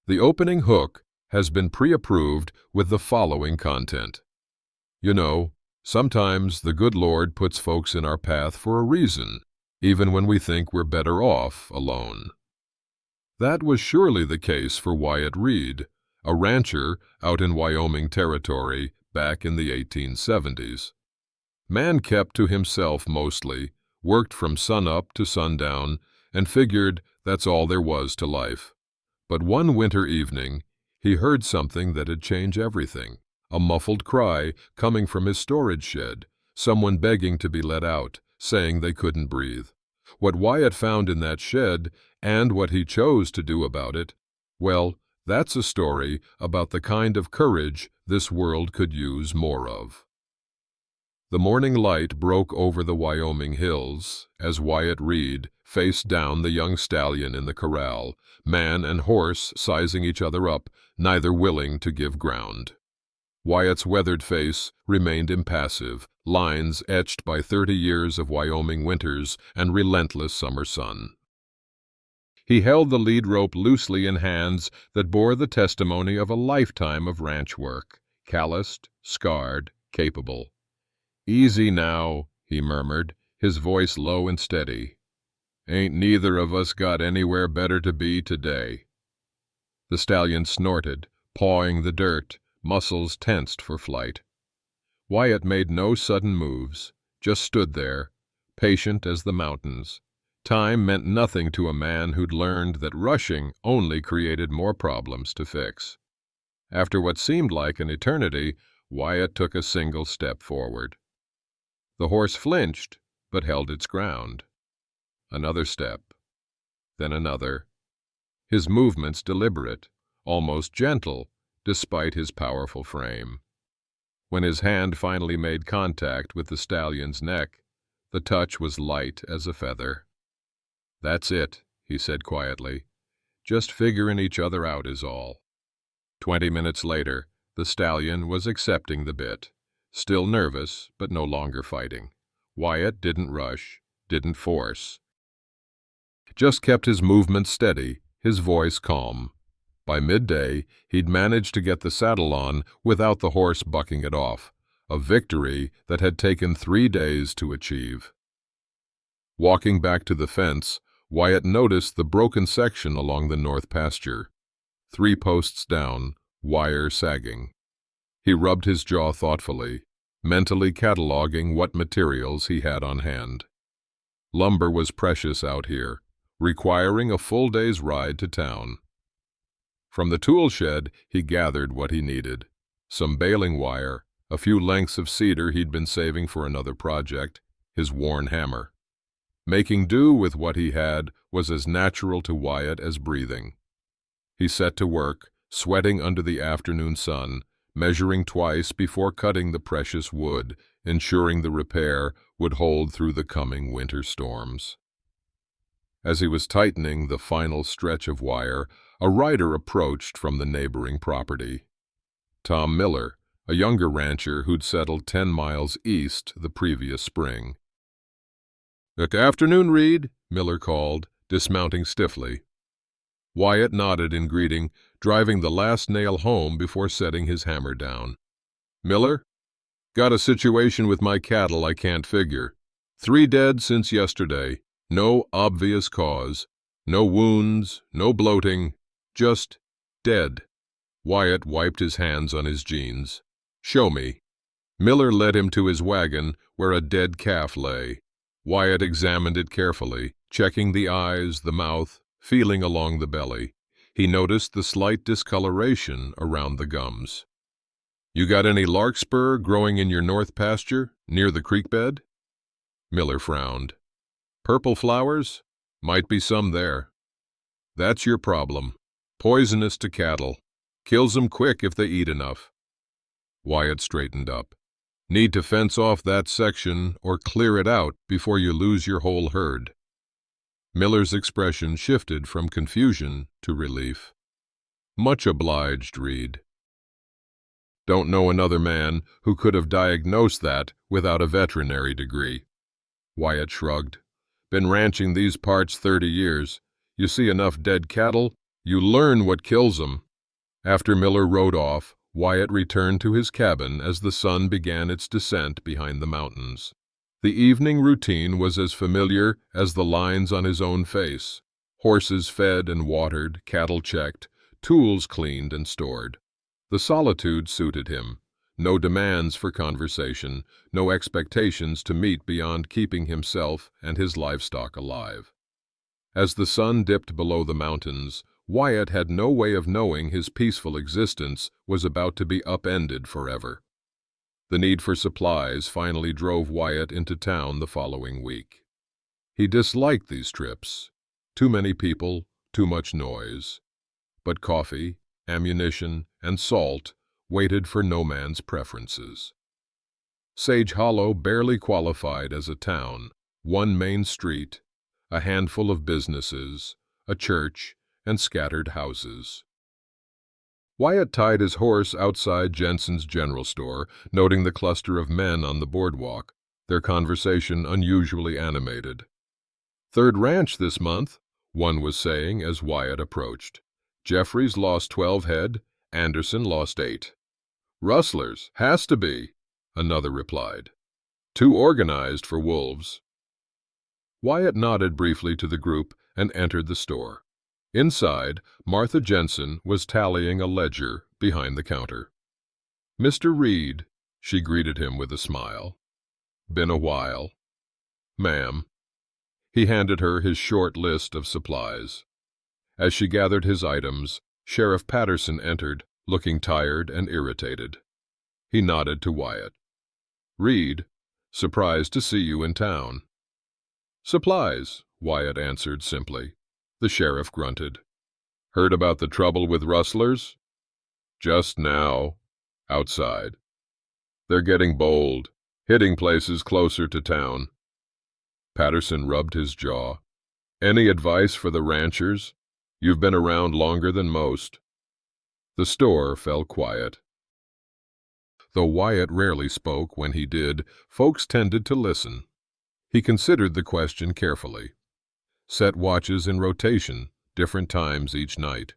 The opening hook has been pre-approved with the following content. You know, sometimes the good Lord puts folks in our path for a reason, even when we think we're better off alone. That was surely the case for Wyatt Reed, a rancher out in Wyoming Territory back in the 1870s. Man kept to himself mostly, worked from sunup to sundown, and figured that's all there was to life. But one winter evening, he heard something that'd change everything. A muffled cry coming from his storage shed, someone begging to be let out, saying they couldn't breathe. What Wyatt found in that shed, and what he chose to do about it, well, that's a story about the kind of courage this world could use more of. The morning light broke over the Wyoming hills as Wyatt Reed faced down the young stallion in the corral, man and horse sizing each other up, neither willing to give ground. Wyatt's weathered face remained impassive, lines etched by 30 years of Wyoming winters and relentless summer sun. He held the lead rope loosely in hands that bore the testimony of a lifetime of ranch work, calloused, scarred, capable. "Easy now," he murmured, his voice low and steady. "Ain't neither of us got anywhere better to be today." The stallion snorted, pawing the dirt, muscles tensed for flight. Wyatt made no sudden moves, just stood there, patient as the mountains. Time meant nothing to a man who'd learned that rushing only created more problems to fix. After what seemed like an eternity, Wyatt took a single step forward. The horse flinched, but held its ground. Another step, then another. His movements deliberate, almost gentle, despite his powerful frame. When his hand finally made contact with the stallion's neck, the touch was light as a feather. "That's it," he said quietly. "Just figuring each other out is all." 20 minutes later, the stallion was accepting the bit. Still nervous, but no longer fighting. Wyatt didn't rush, didn't force. Just kept his movement steady, his voice calm. By midday, he'd managed to get the saddle on without the horse bucking it off, a victory that had taken 3 days to achieve. Walking back to the fence, Wyatt noticed the broken section along the north pasture. 3 posts down, wire sagging. He rubbed his jaw thoughtfully, mentally cataloging what materials he had on hand. Lumber was precious out here, requiring a full day's ride to town. From the tool shed, he gathered what he needed. Some baling wire, a few lengths of cedar he'd been saving for another project, his worn hammer. Making do with what he had was as natural to Wyatt as breathing. He set to work, sweating under the afternoon sun, measuring twice before cutting the precious wood, ensuring the repair would hold through the coming winter storms. As he was tightening the final stretch of wire, a rider approached from the neighboring property. Tom Miller, a younger rancher who'd settled 10 miles east the previous spring. "Good afternoon, Reed," Miller called, dismounting stiffly. Wyatt nodded in greeting, driving the last nail home before setting his hammer down. "Miller? Got a situation with my cattle I can't figure. 3 dead since yesterday. No obvious cause. No wounds, no bloating. Just dead." Wyatt wiped his hands on his jeans. "Show me." Miller led him to his wagon, where a dead calf lay. Wyatt examined it carefully, checking the eyes, the mouth, feeling along the belly. He noticed the slight discoloration around the gums. "You got any larkspur growing in your north pasture, near the creek bed?" Miller frowned. "Purple flowers? Might be some there." "That's your problem. Poisonous to cattle. Kills them quick if they eat enough." Wyatt straightened up. "Need to fence off that section or clear it out before you lose your whole herd." Miller's expression shifted from confusion to relief. "Much obliged, Reed." "Don't know another man who could have diagnosed that without a veterinary degree." Wyatt shrugged. "Been ranching these parts 30 years. You see enough dead cattle, You learn what kills 'em. After Miller rode off, Wyatt returned to his cabin as the sun began its descent behind the mountains. The evening routine was as familiar as the lines on his own face. Horses fed and watered, cattle checked, tools cleaned and stored. The solitude suited him. No demands for conversation, no expectations to meet beyond keeping himself and his livestock alive. As the sun dipped below the mountains, Wyatt had no way of knowing his peaceful existence was about to be upended forever. The need for supplies finally drove Wyatt into town the following week. He disliked these trips. Too many people, too much noise. But coffee, ammunition, and salt waited for no man's preferences. Sage Hollow barely qualified as a town. One main street, a handful of businesses, a church, and scattered houses. Wyatt tied his horse outside Jensen's general store, noting the cluster of men on the boardwalk, their conversation unusually animated. "Third ranch this month," one was saying as Wyatt approached. "Jeffries lost 12 head, Anderson lost 8. "Rustlers, has to be," another replied. "Too organized for wolves." Wyatt nodded briefly to the group and entered the store. Inside, Martha Jensen was tallying a ledger behind the counter. "Mr. Reed," she greeted him with a smile. "Been a while." "Ma'am." He handed her his short list of supplies. As she gathered his items, Sheriff Patterson entered, looking tired and irritated. He nodded to Wyatt. "Reed, surprised to see you in town." "Supplies," Wyatt answered simply. The sheriff grunted. "Heard about the trouble with rustlers?" "Just now. Outside. They're getting bold, hitting places closer to town." Patterson rubbed his jaw. "Any advice for the ranchers? You've been around longer than most." The store fell quiet. Though Wyatt rarely spoke, when he did, folks tended to listen. He considered the question carefully. Set watches in rotation, different times each night.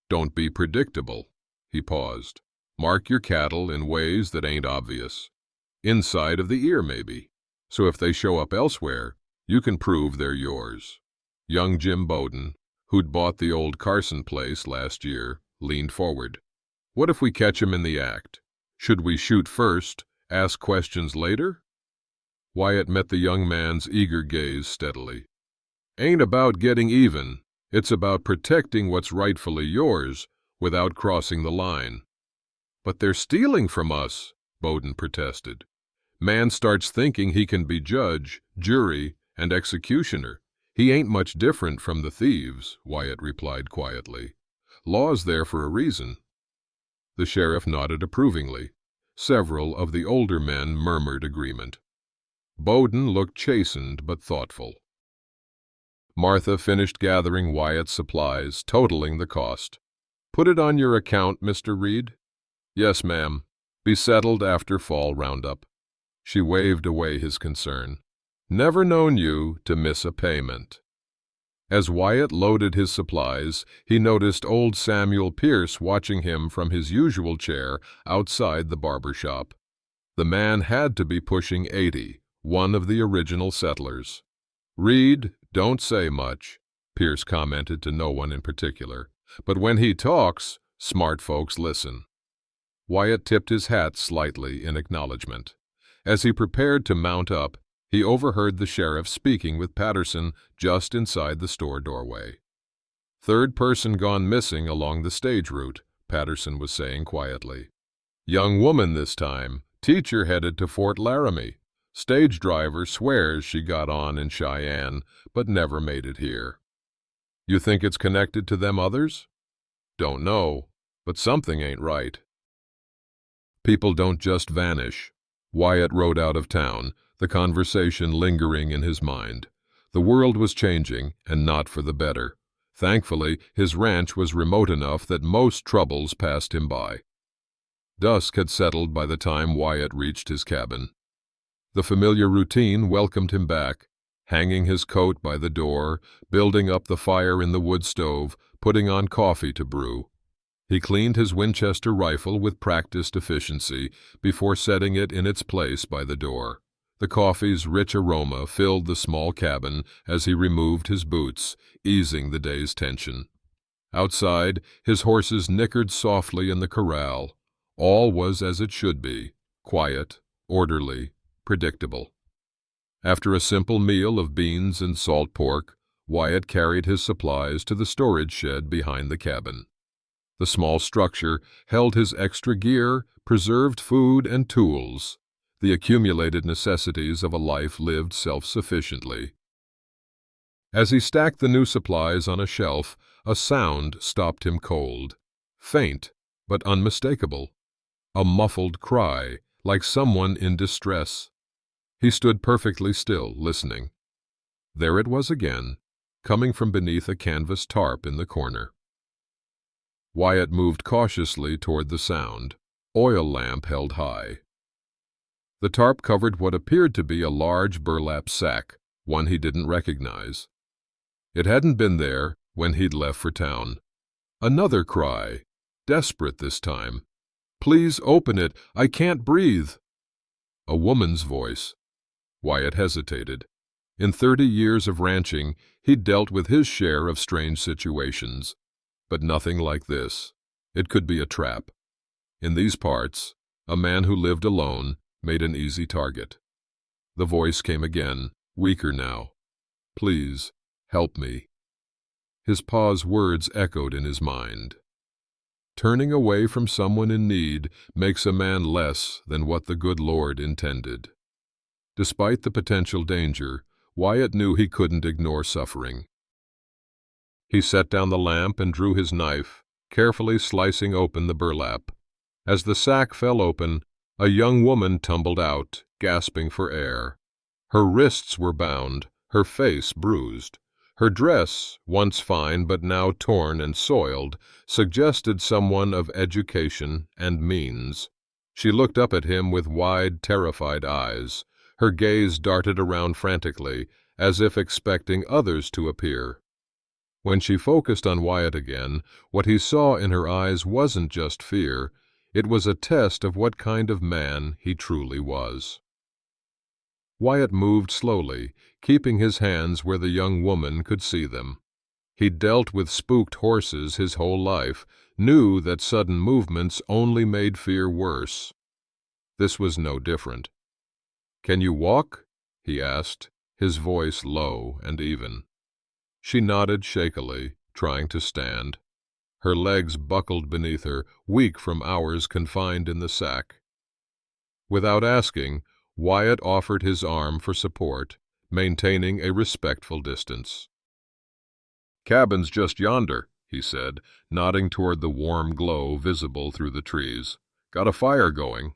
Don't be predictable. He paused. Mark your cattle in ways that ain't obvious. Inside of the ear, maybe. So if they show up elsewhere, you can prove they're yours. Young Jim Bowden, who'd bought the old Carson place last year, leaned forward. "What if we catch him in the act? Should we shoot first, ask questions later?" Wyatt met the young man's eager gaze steadily. "Ain't about getting even. It's about protecting what's rightfully yours without crossing the line." "But they're stealing from us," Bowden protested. "Man starts thinking he can be judge, jury, and executioner. He ain't much different from the thieves," Wyatt replied quietly. "Law's there for a reason." The sheriff nodded approvingly. Several of the older men murmured agreement. Bowden looked chastened but thoughtful. Martha finished gathering Wyatt's supplies, totaling the cost. "Put it on your account, Mr. Reed?" "Yes, ma'am. Be settled after fall roundup." She waved away his concern. "Never known you to miss a payment." As Wyatt loaded his supplies, he noticed old Samuel Pierce watching him from his usual chair outside the barber shop. The man had to be pushing 80, one of the original settlers. "Reed don't say much," Pierce commented to no one in particular, "but when he talks, smart folks listen." Wyatt tipped his hat slightly in acknowledgement. As he prepared to mount up, he overheard the sheriff speaking with Patterson just inside the store doorway. "Third person gone missing along the stage route," Patterson was saying quietly. "Young woman this time, teacher headed to Fort Laramie. Stage driver swears she got on in Cheyenne, but never made it here." "You think it's connected to them others?" "Don't know, but something ain't right." People don't just vanish. Wyatt rode out of town, the conversation lingering in his mind. The world was changing, and not for the better. Thankfully, his ranch was remote enough that most troubles passed him by. Dusk had settled by the time Wyatt reached his cabin. The familiar routine welcomed him back, hanging his coat by the door, building up the fire in the wood stove, putting on coffee to brew. He cleaned his Winchester rifle with practiced efficiency before setting it in its place by the door. The coffee's rich aroma filled the small cabin as he removed his boots, easing the day's tension. Outside, his horses nickered softly in the corral. All was as it should be, quiet, orderly, predictable. After a simple meal of beans and salt pork, Wyatt carried his supplies to the storage shed behind the cabin. The small structure held his extra gear, preserved food, and tools, the accumulated necessities of a life lived self-sufficiently. As he stacked the new supplies on a shelf, a sound stopped him cold, faint but unmistakable, a muffled cry, like someone in distress. He stood perfectly still, listening. There it was again, coming from beneath a canvas tarp in the corner. Wyatt moved cautiously toward the sound, oil lamp held high. The tarp covered what appeared to be a large burlap sack, one he didn't recognize. It hadn't been there when he'd left for town. Another cry, desperate this time. "Please open it, I can't breathe." A woman's voice. Wyatt hesitated. In 30 years of ranching, he'd dealt with his share of strange situations, but nothing like this. It could be a trap. In these parts, a man who lived alone made an easy target. The voice came again, weaker now. "Please, help me." His pa's words echoed in his mind. Turning away from someone in need makes a man less than what the good Lord intended. Despite the potential danger, Wyatt knew he couldn't ignore suffering. He set down the lamp and drew his knife, carefully slicing open the burlap. As the sack fell open, a young woman tumbled out, gasping for air. Her wrists were bound, her face bruised. Her dress, once fine but now torn and soiled, suggested someone of education and means. She looked up at him with wide, terrified eyes. Her gaze darted around frantically, as if expecting others to appear. When she focused on Wyatt again, what he saw in her eyes wasn't just fear, it was a test of what kind of man he truly was. Wyatt moved slowly, keeping his hands where the young woman could see them. He'd dealt with spooked horses his whole life, knew that sudden movements only made fear worse. This was no different. "Can you walk?" he asked, his voice low and even. She nodded shakily, trying to stand. Her legs buckled beneath her, weak from hours confined in the sack. Without asking, Wyatt offered his arm for support, maintaining a respectful distance. "Cabin's just yonder," he said, nodding toward the warm glow visible through the trees. "Got a fire going."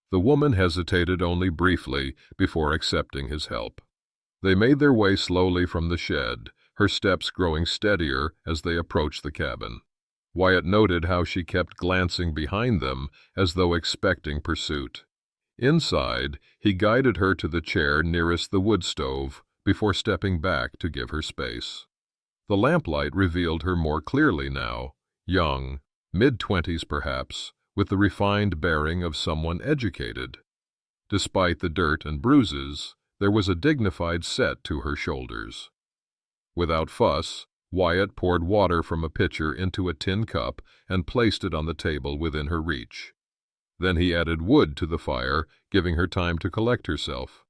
The woman hesitated only briefly before accepting his help. They made their way slowly from the shed, her steps growing steadier as they approached the cabin. Wyatt noted how she kept glancing behind them as though expecting pursuit. Inside, he guided her to the chair nearest the wood stove before stepping back to give her space. The lamplight revealed her more clearly now, young, mid-twenties perhaps, with the refined bearing of someone educated. Despite the dirt and bruises, there was a dignified set to her shoulders. Without fuss, Wyatt poured water from a pitcher into a tin cup and placed it on the table within her reach. Then he added wood to the fire, giving her time to collect herself.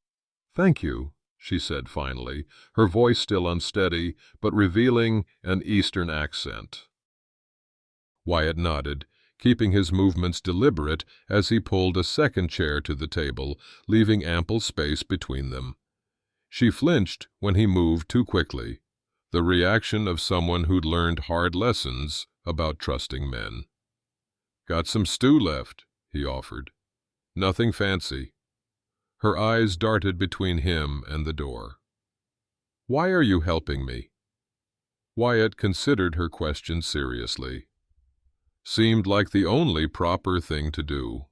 "Thank you," she said finally, her voice still unsteady, but revealing an Eastern accent. Wyatt nodded, keeping his movements deliberate as he pulled a second chair to the table, leaving ample space between them. She flinched when he moved too quickly, the reaction of someone who'd learned hard lessons about trusting men. "Got some stew left," he offered. "Nothing fancy." Her eyes darted between him and the door. "Why are you helping me?" Wyatt considered her question seriously. Seemed like the only proper thing to do.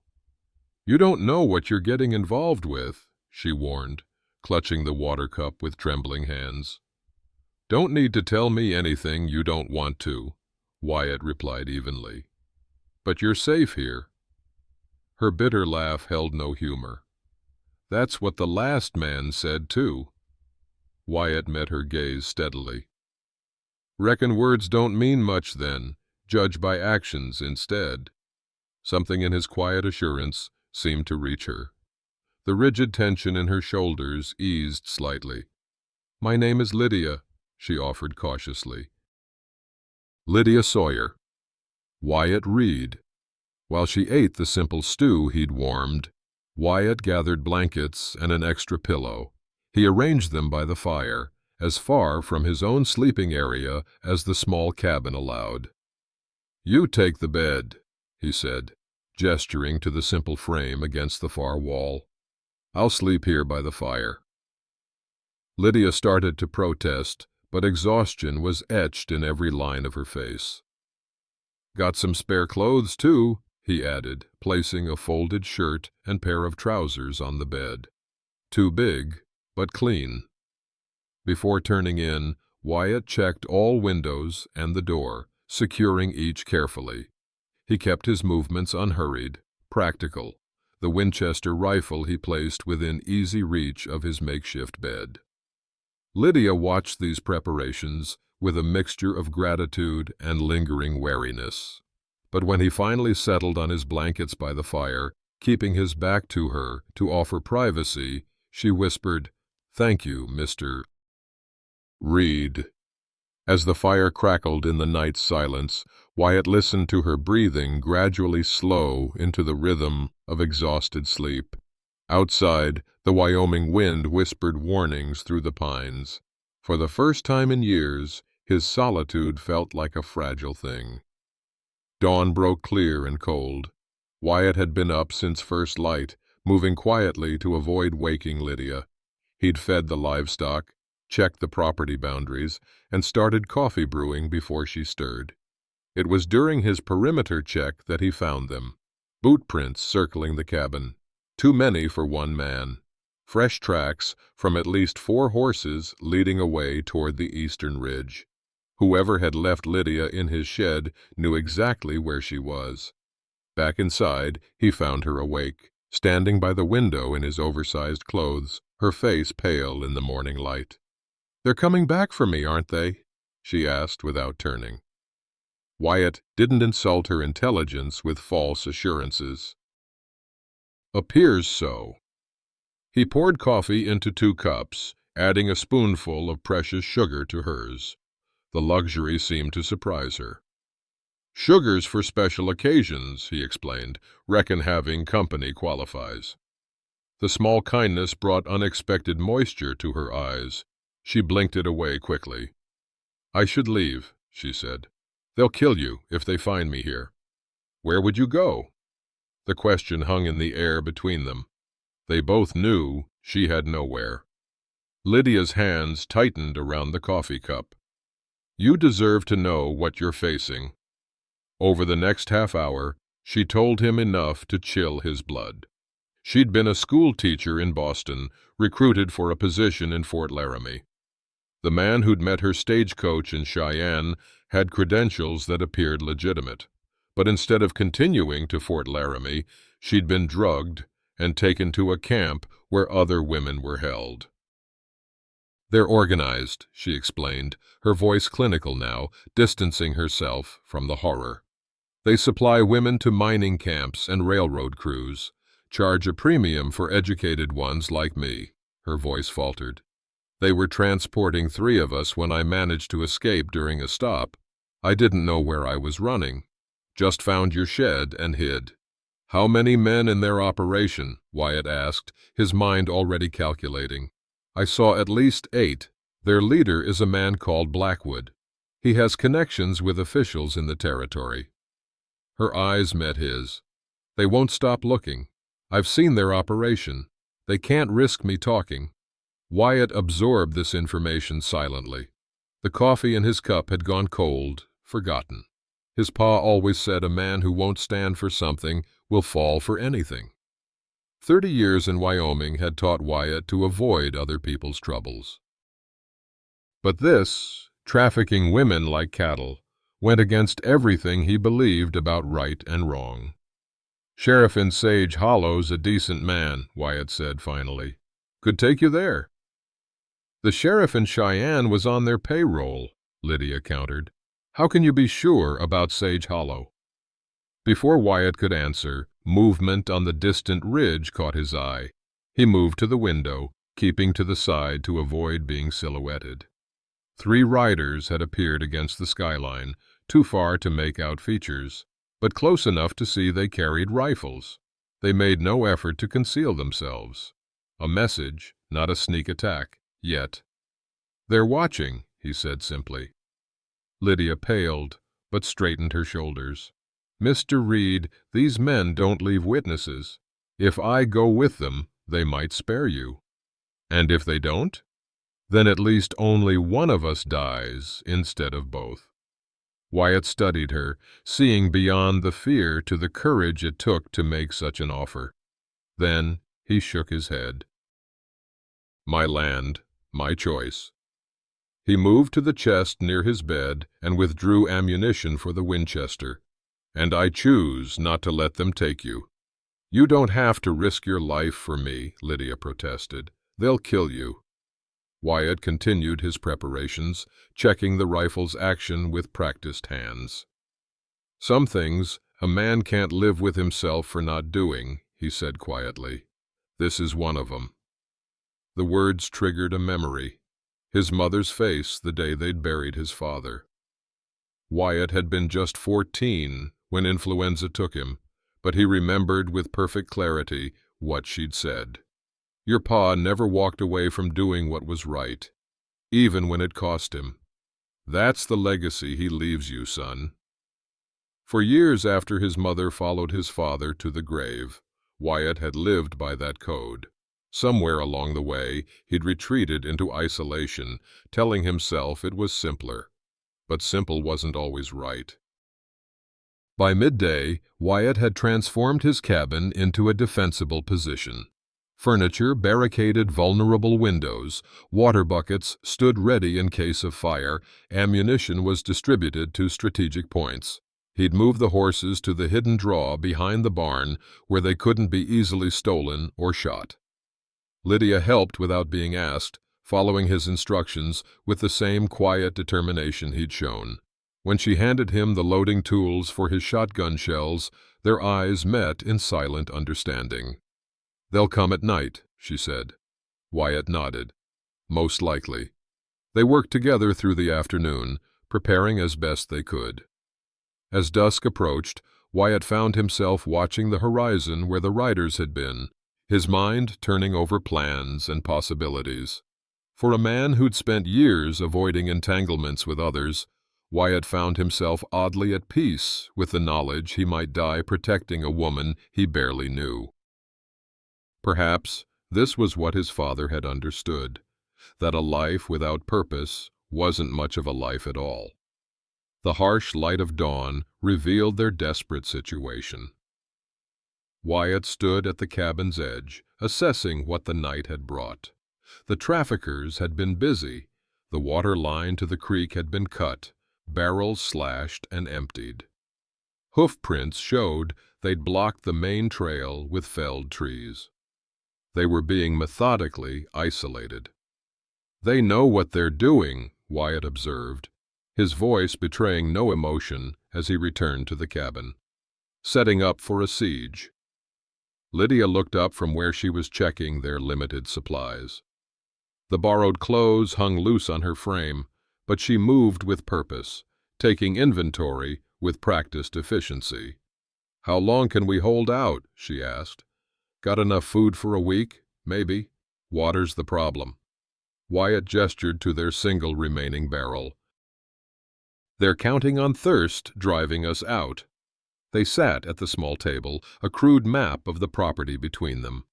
"You don't know what you're getting involved with," she warned, clutching the water cup with trembling hands. "Don't need to tell me anything you don't want to," Wyatt replied evenly. "But you're safe here." Her bitter laugh held no humor. "That's what the last man said, too." Wyatt met her gaze steadily. "Reckon words don't mean much then, judge by actions instead." Something in his quiet assurance seemed to reach her. The rigid tension in her shoulders eased slightly. "My name is Lydia," she offered cautiously. "Lydia Sawyer." Wyatt Reed. While she ate the simple stew he'd warmed, Wyatt gathered blankets and an extra pillow. He arranged them by the fire, as far from his own sleeping area as the small cabin allowed. "You take the bed," he said, gesturing to the simple frame against the far wall. "I'll sleep here by the fire." Lydia started to protest, but exhaustion was etched in every line of her face. "Got some spare clothes, too," he added, placing a folded shirt and pair of trousers on the bed. "Too big, but clean." Before turning in, Wyatt checked all windows and the door, securing each carefully. He kept his movements unhurried, practical, the Winchester rifle he placed within easy reach of his makeshift bed. Lydia watched these preparations with a mixture of gratitude and lingering wariness. But when he finally settled on his blankets by the fire, keeping his back to her to offer privacy, she whispered, "Thank you, Mr. Reed." As the fire crackled in the night's silence, Wyatt listened to her breathing gradually slow into the rhythm of exhausted sleep. Outside, the Wyoming wind whispered warnings through the pines. For the first time in years, his solitude felt like a fragile thing. Dawn broke clear and cold. Wyatt had been up since first light, moving quietly to avoid waking Lydia. He'd fed the livestock, checked the property boundaries, and started coffee brewing before she stirred. It was during his perimeter check that he found them. Boot prints circling the cabin. Too many for one man. Fresh tracks from at least 4 horses leading away toward the eastern ridge. Whoever had left Lydia in his shed knew exactly where she was. Back inside, he found her awake, standing by the window in his oversized clothes, her face pale in the morning light. "They're coming back for me, aren't they?" she asked without turning. Wyatt didn't insult her intelligence with false assurances. "Appears so." He poured coffee into 2 cups, adding a spoonful of precious sugar to hers. The luxury seemed to surprise her. "Sugar's for special occasions," he explained. "Reckon having company qualifies." The small kindness brought unexpected moisture to her eyes. She blinked it away quickly. "I should leave," she said. "They'll kill you if they find me here." "Where would you go?" The question hung in the air between them. They both knew she had nowhere. Lydia's hands tightened around the coffee cup. "You deserve to know what you're facing." Over the next half hour, she told him enough to chill his blood. She'd been a school teacher in Boston, recruited for a position in Fort Laramie. The man who'd met her stagecoach in Cheyenne had credentials that appeared legitimate. But instead of continuing to Fort Laramie, she'd been drugged and taken to a camp where other women were held. "They're organized," she explained, her voice clinical now, distancing herself from the horror. "They supply women to mining camps and railroad crews, charge a premium for educated ones like me." Her voice faltered. "They were transporting 3 of us when I managed to escape during a stop. I didn't know where I was running. Just found your shed and hid." "How many men in their operation?" Wyatt asked, his mind already calculating. "I saw at least 8. Their leader is a man called Blackwood. He has connections with officials in the territory." Her eyes met his. "They won't stop looking. I've seen their operation. They can't risk me talking." Wyatt absorbed this information silently. The coffee in his cup had gone cold, forgotten. His pa always said a man who won't stand for something will fall for anything. 30 years in Wyoming had taught Wyatt to avoid other people's troubles. But this, trafficking women like cattle, went against everything he believed about right and wrong. "Sheriff in Sage Hollow's a decent man," Wyatt said finally. "Could take you there." "The sheriff in Cheyenne was on their payroll," Lydia countered. "How can you be sure about Sage Hollow?" Before Wyatt could answer, movement on the distant ridge caught his eye. He moved to the window, keeping to the side to avoid being silhouetted. 3 riders had appeared against the skyline, too far to make out features, but close enough to see they carried rifles. They made no effort to conceal themselves. A message, not a sneak attack, yet. "They're watching," he said simply. Lydia paled, but straightened her shoulders. "Mr. Reed, these men don't leave witnesses. If I go with them, they might spare you. And if they don't? Then at least only one of us dies instead of both." Wyatt studied her, seeing beyond the fear to the courage it took to make such an offer. Then he shook his head. "My land, my choice." He moved to the chest near his bed and withdrew ammunition for the Winchester. "And I choose not to let them take you." "You don't have to risk your life for me," Lydia protested. "They'll kill you." Wyatt continued his preparations, checking the rifle's action with practiced hands. "Some things a man can't live with himself for not doing," he said quietly. "This is one of them." The words triggered a memory. His mother's face the day they'd buried his father. Wyatt had been just 14 when influenza took him, but he remembered with perfect clarity what she'd said. "Your pa never walked away from doing what was right, even when it cost him. That's the legacy he leaves you, son." For years after his mother followed his father to the grave, Wyatt had lived by that code. Somewhere along the way, he'd retreated into isolation, telling himself it was simpler. But simple wasn't always right. By midday, Wyatt had transformed his cabin into a defensible position. Furniture barricaded vulnerable windows, water buckets stood ready in case of fire, ammunition was distributed to strategic points. He'd moved the horses to the hidden draw behind the barn where they couldn't be easily stolen or shot. Lydia helped without being asked, following his instructions with the same quiet determination he'd shown. When she handed him the loading tools for his shotgun shells, their eyes met in silent understanding. "They'll come at night," she said. Wyatt nodded. "Most likely." They worked together through the afternoon, preparing as best they could. As dusk approached, Wyatt found himself watching the horizon where the riders had been, his mind turning over plans and possibilities. For a man who'd spent years avoiding entanglements with others, Wyatt found himself oddly at peace with the knowledge he might die protecting a woman he barely knew. Perhaps this was what his father had understood, that a life without purpose wasn't much of a life at all. The harsh light of dawn revealed their desperate situation. Wyatt stood at the cabin's edge, assessing what the night had brought. The traffickers had been busy. The water line to the creek had been cut, barrels slashed and emptied. Hoof prints showed they'd blocked the main trail with felled trees. They were being methodically isolated. "They know what they're doing," Wyatt observed, his voice betraying no emotion as he returned to the cabin. "Setting up for a siege." Lydia looked up from where she was checking their limited supplies. The borrowed clothes hung loose on her frame, but she moved with purpose, taking inventory with practiced efficiency. "How long can we hold out?" she asked. "Got enough food for a week? Maybe. Water's the problem." Wyatt gestured to their single remaining barrel. "They're counting on thirst driving us out." They sat at the small table, a crude map of the property between them.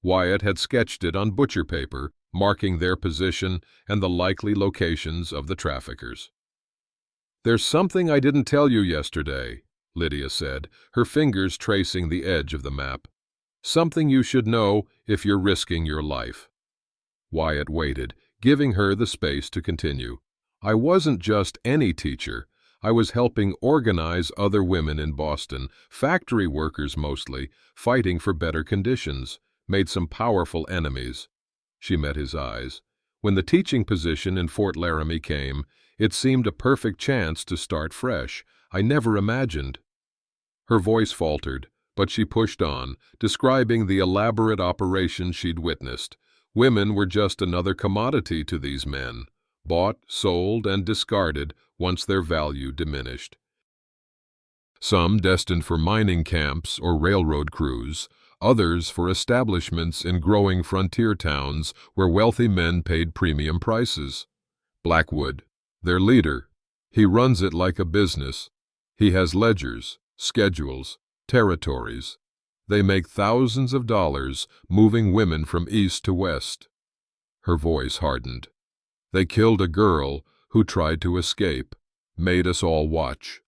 Wyatt had sketched it on butcher paper, marking their position and the likely locations of the traffickers. "There's something I didn't tell you yesterday," Lydia said, her fingers tracing the edge of the map. "Something you should know if you're risking your life." Wyatt waited, giving her the space to continue. I wasn't just any teacher. I was helping organize other women in Boston, factory workers mostly, fighting for better conditions, made some powerful enemies. She met his eyes. When the teaching position in Fort Laramie came, it seemed a perfect chance to start fresh. I never imagined. Her voice faltered, but she pushed on, describing the elaborate operation she'd witnessed. Women were just another commodity to these men, bought, sold, and discarded once their value diminished. Some destined for mining camps or railroad crews, others for establishments in growing frontier towns where wealthy men paid premium prices. Blackwood, their leader, he runs it like a business. He has ledgers, schedules, territories. They make thousands of dollars moving women from east to west. Her voice hardened. They killed a girl who tried to escape, made us all watch.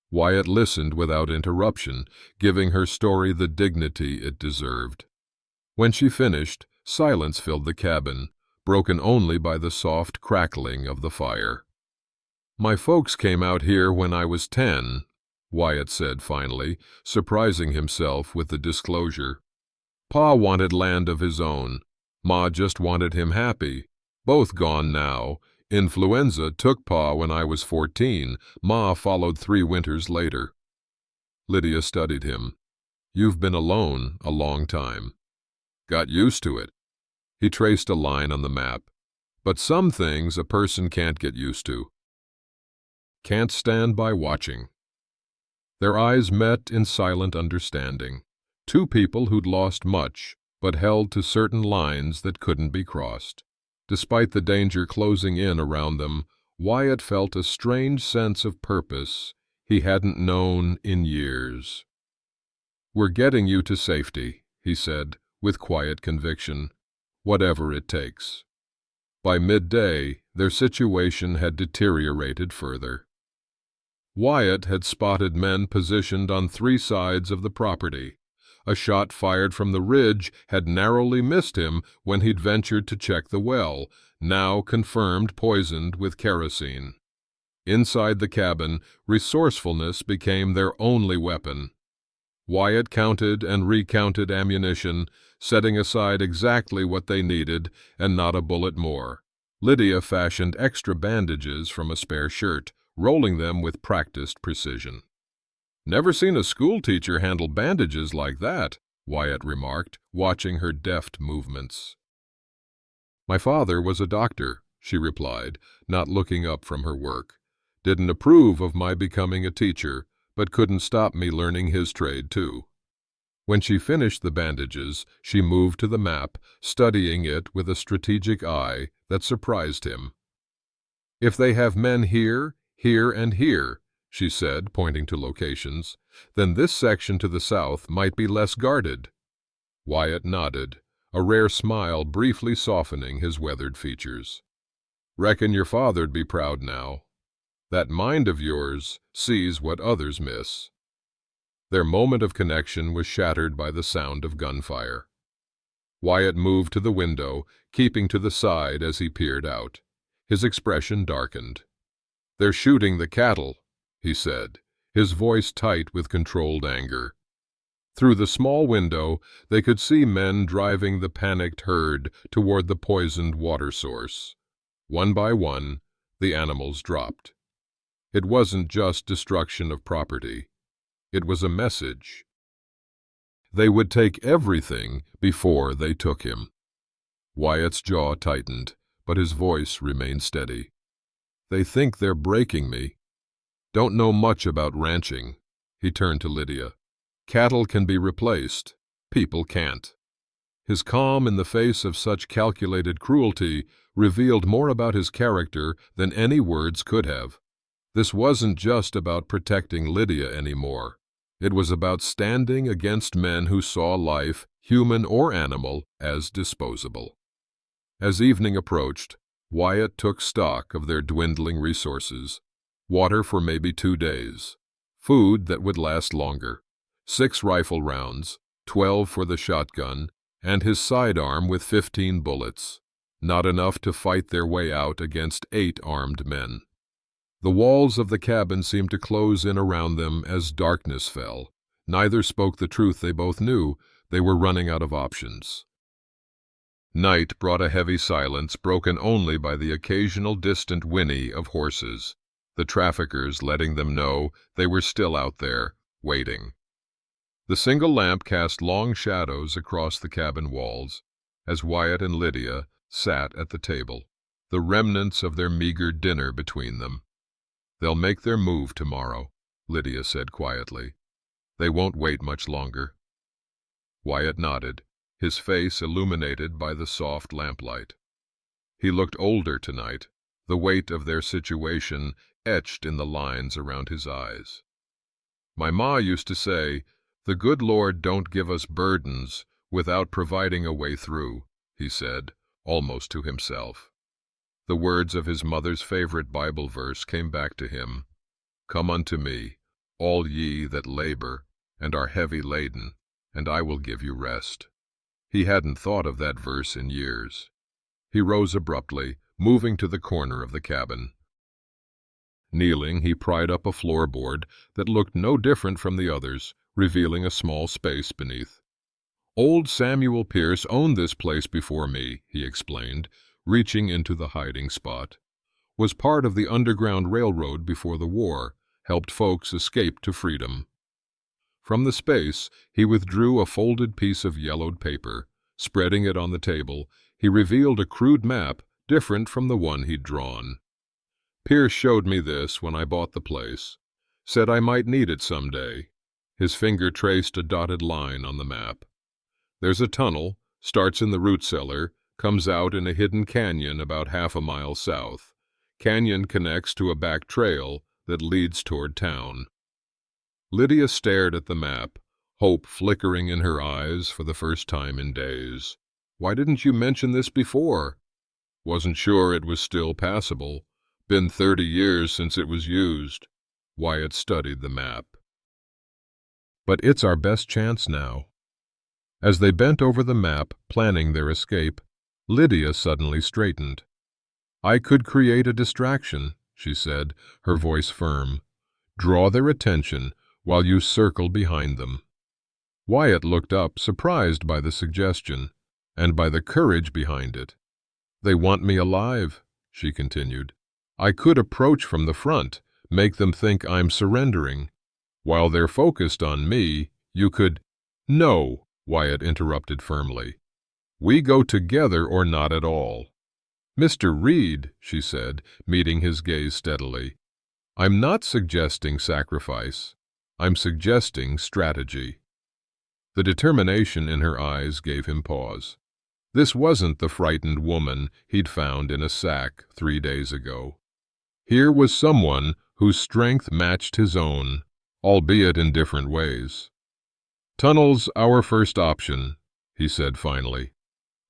Wyatt listened without interruption, giving her story the dignity it deserved. When she finished, silence filled the cabin, broken only by the soft crackling of the fire. "My folks came out here when I was 10, Wyatt said finally, surprising himself with the disclosure. Pa wanted land of his own. Ma just wanted him happy. Both gone now. Influenza took Pa when I was 14. Ma followed 3 winters later." Lydia studied him. "You've been alone a long time." "Got used to it." He traced a line on the map. "But some things a person can't get used to. Can't stand by watching." Their eyes met in silent understanding. Two people who'd lost much, but held to certain lines that couldn't be crossed. Despite the danger closing in around them, Wyatt felt a strange sense of purpose he hadn't known in years. "We're getting you to safety," he said, with quiet conviction, "whatever it takes." By midday, their situation had deteriorated further. Wyatt had spotted men positioned on 3 sides of the property. A shot fired from the ridge had narrowly missed him when he'd ventured to check the well, now confirmed poisoned with kerosene. Inside the cabin, resourcefulness became their only weapon. Wyatt counted and recounted ammunition, setting aside exactly what they needed and not a bullet more. Lydia fashioned extra bandages from a spare shirt, rolling them with practiced precision. "Never seen a schoolteacher handle bandages like that," Wyatt remarked, watching her deft movements. "My father was a doctor," she replied, not looking up from her work. "Didn't approve of my becoming a teacher, but couldn't stop me learning his trade, too." When she finished the bandages, she moved to the map, studying it with a strategic eye that surprised him. "If they have men here, here, and here," she said, pointing to locations, "then this section to the south might be less guarded." Wyatt nodded, a rare smile briefly softening his weathered features. "Reckon your father'd be proud now. That mind of yours sees what others miss." Their moment of connection was shattered by the sound of gunfire. Wyatt moved to the window, keeping to the side as he peered out. His expression darkened. "They're shooting the cattle," he said, his voice tight with controlled anger. Through the small window, they could see men driving the panicked herd toward the poisoned water source. One by one, the animals dropped. It wasn't just destruction of property. It was a message. They would take everything before they took him. Wyatt's jaw tightened, but his voice remained steady. "They think they're breaking me. Don't know much about ranching." He turned to Lydia. "Cattle can be replaced. People can't." His calm in the face of such calculated cruelty revealed more about his character than any words could have. This wasn't just about protecting Lydia anymore. It was about standing against men who saw life, human or animal, as disposable. As evening approached, Wyatt took stock of their dwindling resources. Water for maybe 2 days. Food that would last longer. 6 rifle rounds, 12 for the shotgun, and his sidearm with 15 bullets. not enough to fight their way out against 8 armed men. The walls of the cabin seemed to close in around them as darkness fell. Neither spoke the truth they both knew. They were running out of options. Night brought a heavy silence, broken only by the occasional distant whinny of horses, the traffickers letting them know they were still out there, waiting. The single lamp cast long shadows across the cabin walls as Wyatt and Lydia sat at the table, the remnants of their meager dinner between them. "They'll make their move tomorrow," Lydia said quietly. "They won't wait much longer." Wyatt nodded, his face illuminated by the soft lamplight. He looked older tonight, the weight of their situation etched in the lines around his eyes. "My ma used to say, 'The good Lord don't give us burdens without providing a way through,'" he said, almost to himself. The words of his mother's favorite Bible verse came back to him. "Come unto me, all ye that labor and are heavy laden, and I will give you rest." He hadn't thought of that verse in years. He rose abruptly, moving to the corner of the cabin. Kneeling, he pried up a floorboard that looked no different from the others, revealing a small space beneath. "Old Samuel Pierce owned this place before me," he explained, reaching into the hiding spot. "Was part of the Underground Railroad before the war, helped folks escape to freedom." From the space, he withdrew a folded piece of yellowed paper. Spreading it on the table, he revealed a crude map different from the one he'd drawn. "Pierce showed me this when I bought the place. Said I might need it someday." His finger traced a dotted line on the map. "There's a tunnel, starts in the root cellar, comes out in a hidden canyon about half a mile south. Canyon connects to a back trail that leads toward town." Lydia stared at the map, hope flickering in her eyes for the first time in days. "Why didn't you mention this before?" "Wasn't sure it was still passable. Been 30 years since it was used." Wyatt studied the map. "But it's our best chance now." As they bent over the map, planning their escape, Lydia suddenly straightened. "I could create a distraction," she said, her voice firm. "Draw their attention while you circle behind them." Wyatt looked up, surprised by the suggestion, and by the courage behind it. "They want me alive," she continued. "I could approach from the front, make them think I'm surrendering. While they're focused on me, you could—" "No," Wyatt interrupted firmly. "We go together or not at all." "Mr. Reed," she said, meeting his gaze steadily, "I'm not suggesting sacrifice. I'm suggesting strategy." The determination in her eyes gave him pause. This wasn't the frightened woman he'd found in a sack 3 days ago. Here was someone whose strength matched his own, albeit in different ways. "Tunnel's our first option," he said finally,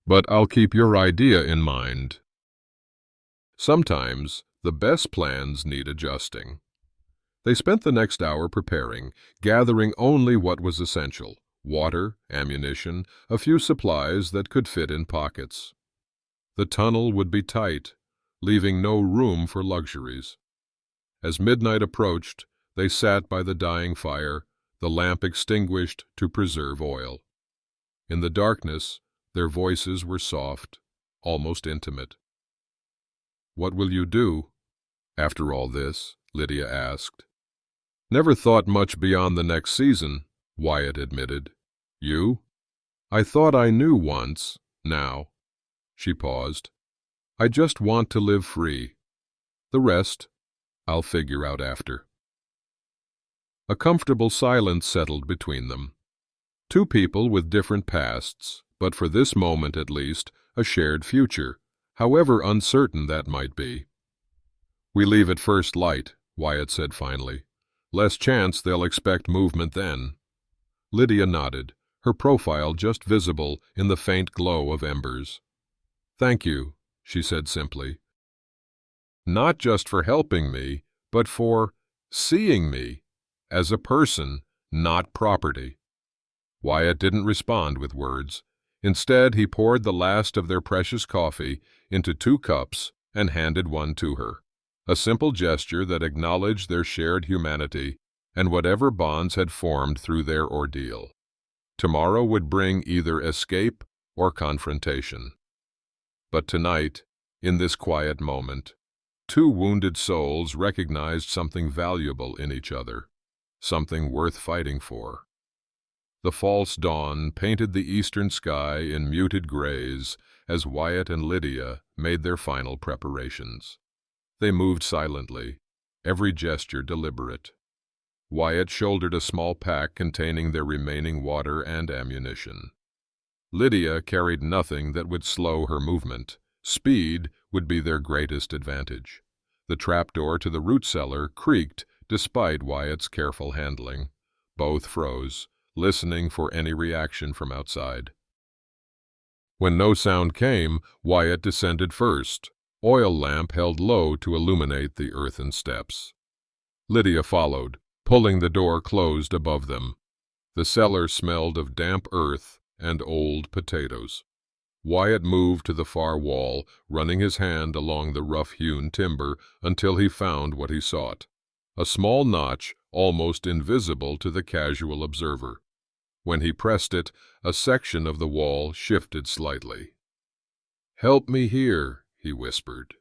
"but I'll keep your idea in mind." Sometimes the best plans need adjusting. They spent the next hour preparing, gathering only what was essential: water, ammunition, a few supplies that could fit in pockets. The tunnel would be tight, leaving no room for luxuries. As midnight approached, they sat by the dying fire, the lamp extinguished to preserve oil. In the darkness, their voices were soft, almost intimate. "What will you do after all this?" Lydia asked. "Never thought much beyond the next season," Wyatt admitted. "You?" "I thought I knew once, now." She paused. "I just want to live free. The rest, I'll figure out after." A comfortable silence settled between them. Two people with different pasts, but for this moment at least, a shared future, however uncertain that might be. "We leave at first light," Wyatt said finally. "Less chance they'll expect movement then." Lydia nodded, her profile just visible in the faint glow of embers. "Thank you," she said simply. "Not just for helping me, but for seeing me as a person, not property." Wyatt didn't respond with words. Instead, he poured the last of their precious coffee into 2 cups and handed one to her, a simple gesture that acknowledged their shared humanity and whatever bonds had formed through their ordeal. Tomorrow would bring either escape or confrontation. But tonight, in this quiet moment, 2 wounded souls recognized something valuable in each other, something worth fighting for. The false dawn painted the eastern sky in muted grays as Wyatt and Lydia made their final preparations. They moved silently, every gesture deliberate. Wyatt shouldered a small pack containing their remaining water and ammunition. Lydia carried nothing that would slow her movement. Speed would be their greatest advantage. The trapdoor to the root cellar creaked despite Wyatt's careful handling. Both froze, listening for any reaction from outside. When no sound came, Wyatt descended first, oil lamp held low to illuminate the earthen steps. Lydia followed, pulling the door closed above them. The cellar smelled of damp earth and old potatoes. Wyatt moved to the far wall, running his hand along the rough-hewn timber until he found what he sought, a small notch almost invisible to the casual observer. When he pressed it, a section of the wall shifted slightly. "Help me here," he whispered.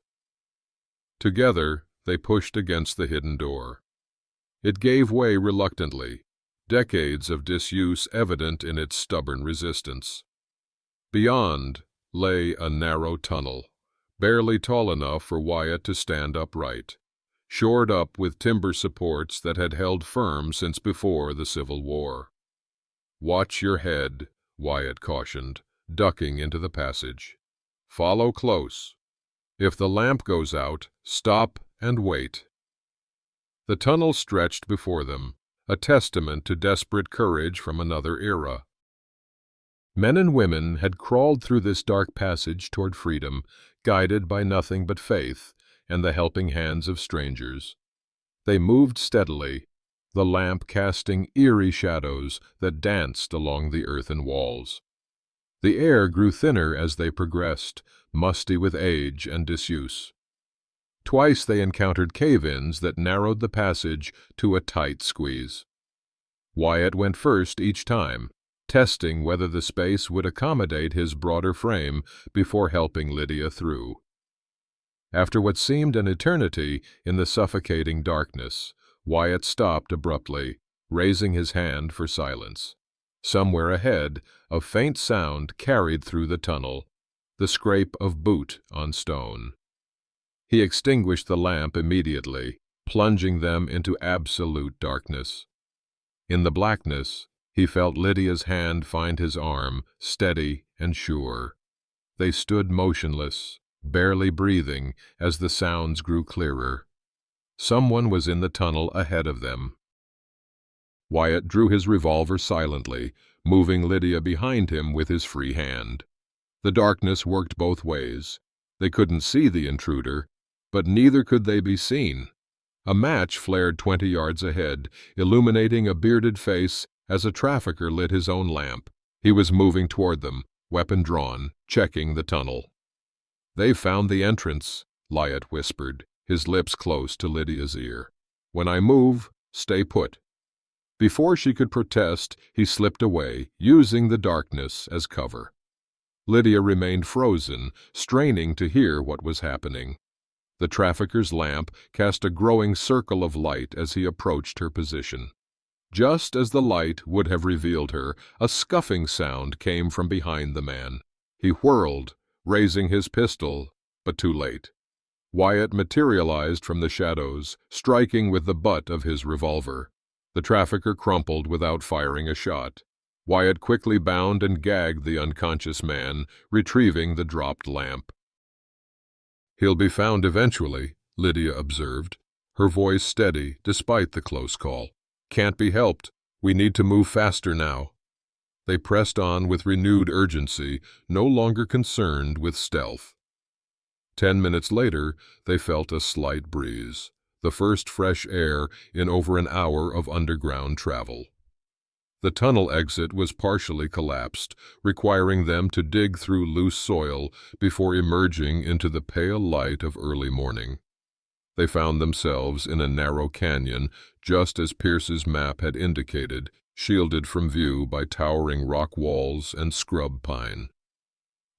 Together, they pushed against the hidden door. It gave way reluctantly, decades of disuse evident in its stubborn resistance. Beyond lay a narrow tunnel, barely tall enough for Wyatt to stand upright, shored up with timber supports that had held firm since before the Civil War. "Watch your head," Wyatt cautioned, ducking into the passage. "Follow close. If the lamp goes out, stop and wait." The tunnel stretched before them, a testament to desperate courage from another era. Men and women had crawled through this dark passage toward freedom, guided by nothing but faith and the helping hands of strangers. They moved steadily, the lamp casting eerie shadows that danced along the earthen walls. The air grew thinner as they progressed, musty with age and disuse. Twice they encountered cave-ins that narrowed the passage to a tight squeeze. Wyatt went first each time, testing whether the space would accommodate his broader frame before helping Lydia through. After what seemed an eternity in the suffocating darkness, Wyatt stopped abruptly, raising his hand for silence. Somewhere ahead, a faint sound carried through the tunnel, the scrape of boot on stone. He extinguished the lamp immediately, plunging them into absolute darkness. In the blackness, he felt Lydia's hand find his arm, steady and sure. They stood motionless, barely breathing as the sounds grew clearer. Someone was in the tunnel ahead of them. Wyatt drew his revolver silently, moving Lydia behind him with his free hand. The darkness worked both ways. They couldn't see the intruder, but neither could they be seen. A match flared 20 yards ahead, illuminating a bearded face as a trafficker lit his own lamp. He was moving toward them, weapon drawn, checking the tunnel. "They've found the entrance," Wyatt whispered, his lips close to Lydia's ear. "When I move, stay put." Before she could protest, he slipped away, using the darkness as cover. Lydia remained frozen, straining to hear what was happening. The trafficker's lamp cast a growing circle of light as he approached her position. Just as the light would have revealed her, a scuffing sound came from behind the man. He whirled, raising his pistol, but too late. Wyatt materialized from the shadows, striking with the butt of his revolver. The trafficker crumpled without firing a shot. Wyatt quickly bound and gagged the unconscious man, retrieving the dropped lamp. "He'll be found eventually," Lydia observed, her voice steady despite the close call. "Can't be helped. We need to move faster now." They pressed on with renewed urgency, no longer concerned with stealth. 10 minutes later, they felt a slight breeze, the first fresh air in over an hour of underground travel. The tunnel exit was partially collapsed, requiring them to dig through loose soil before emerging into the pale light of early morning. They found themselves in a narrow canyon, just as Pierce's map had indicated, shielded from view by towering rock walls and scrub pine.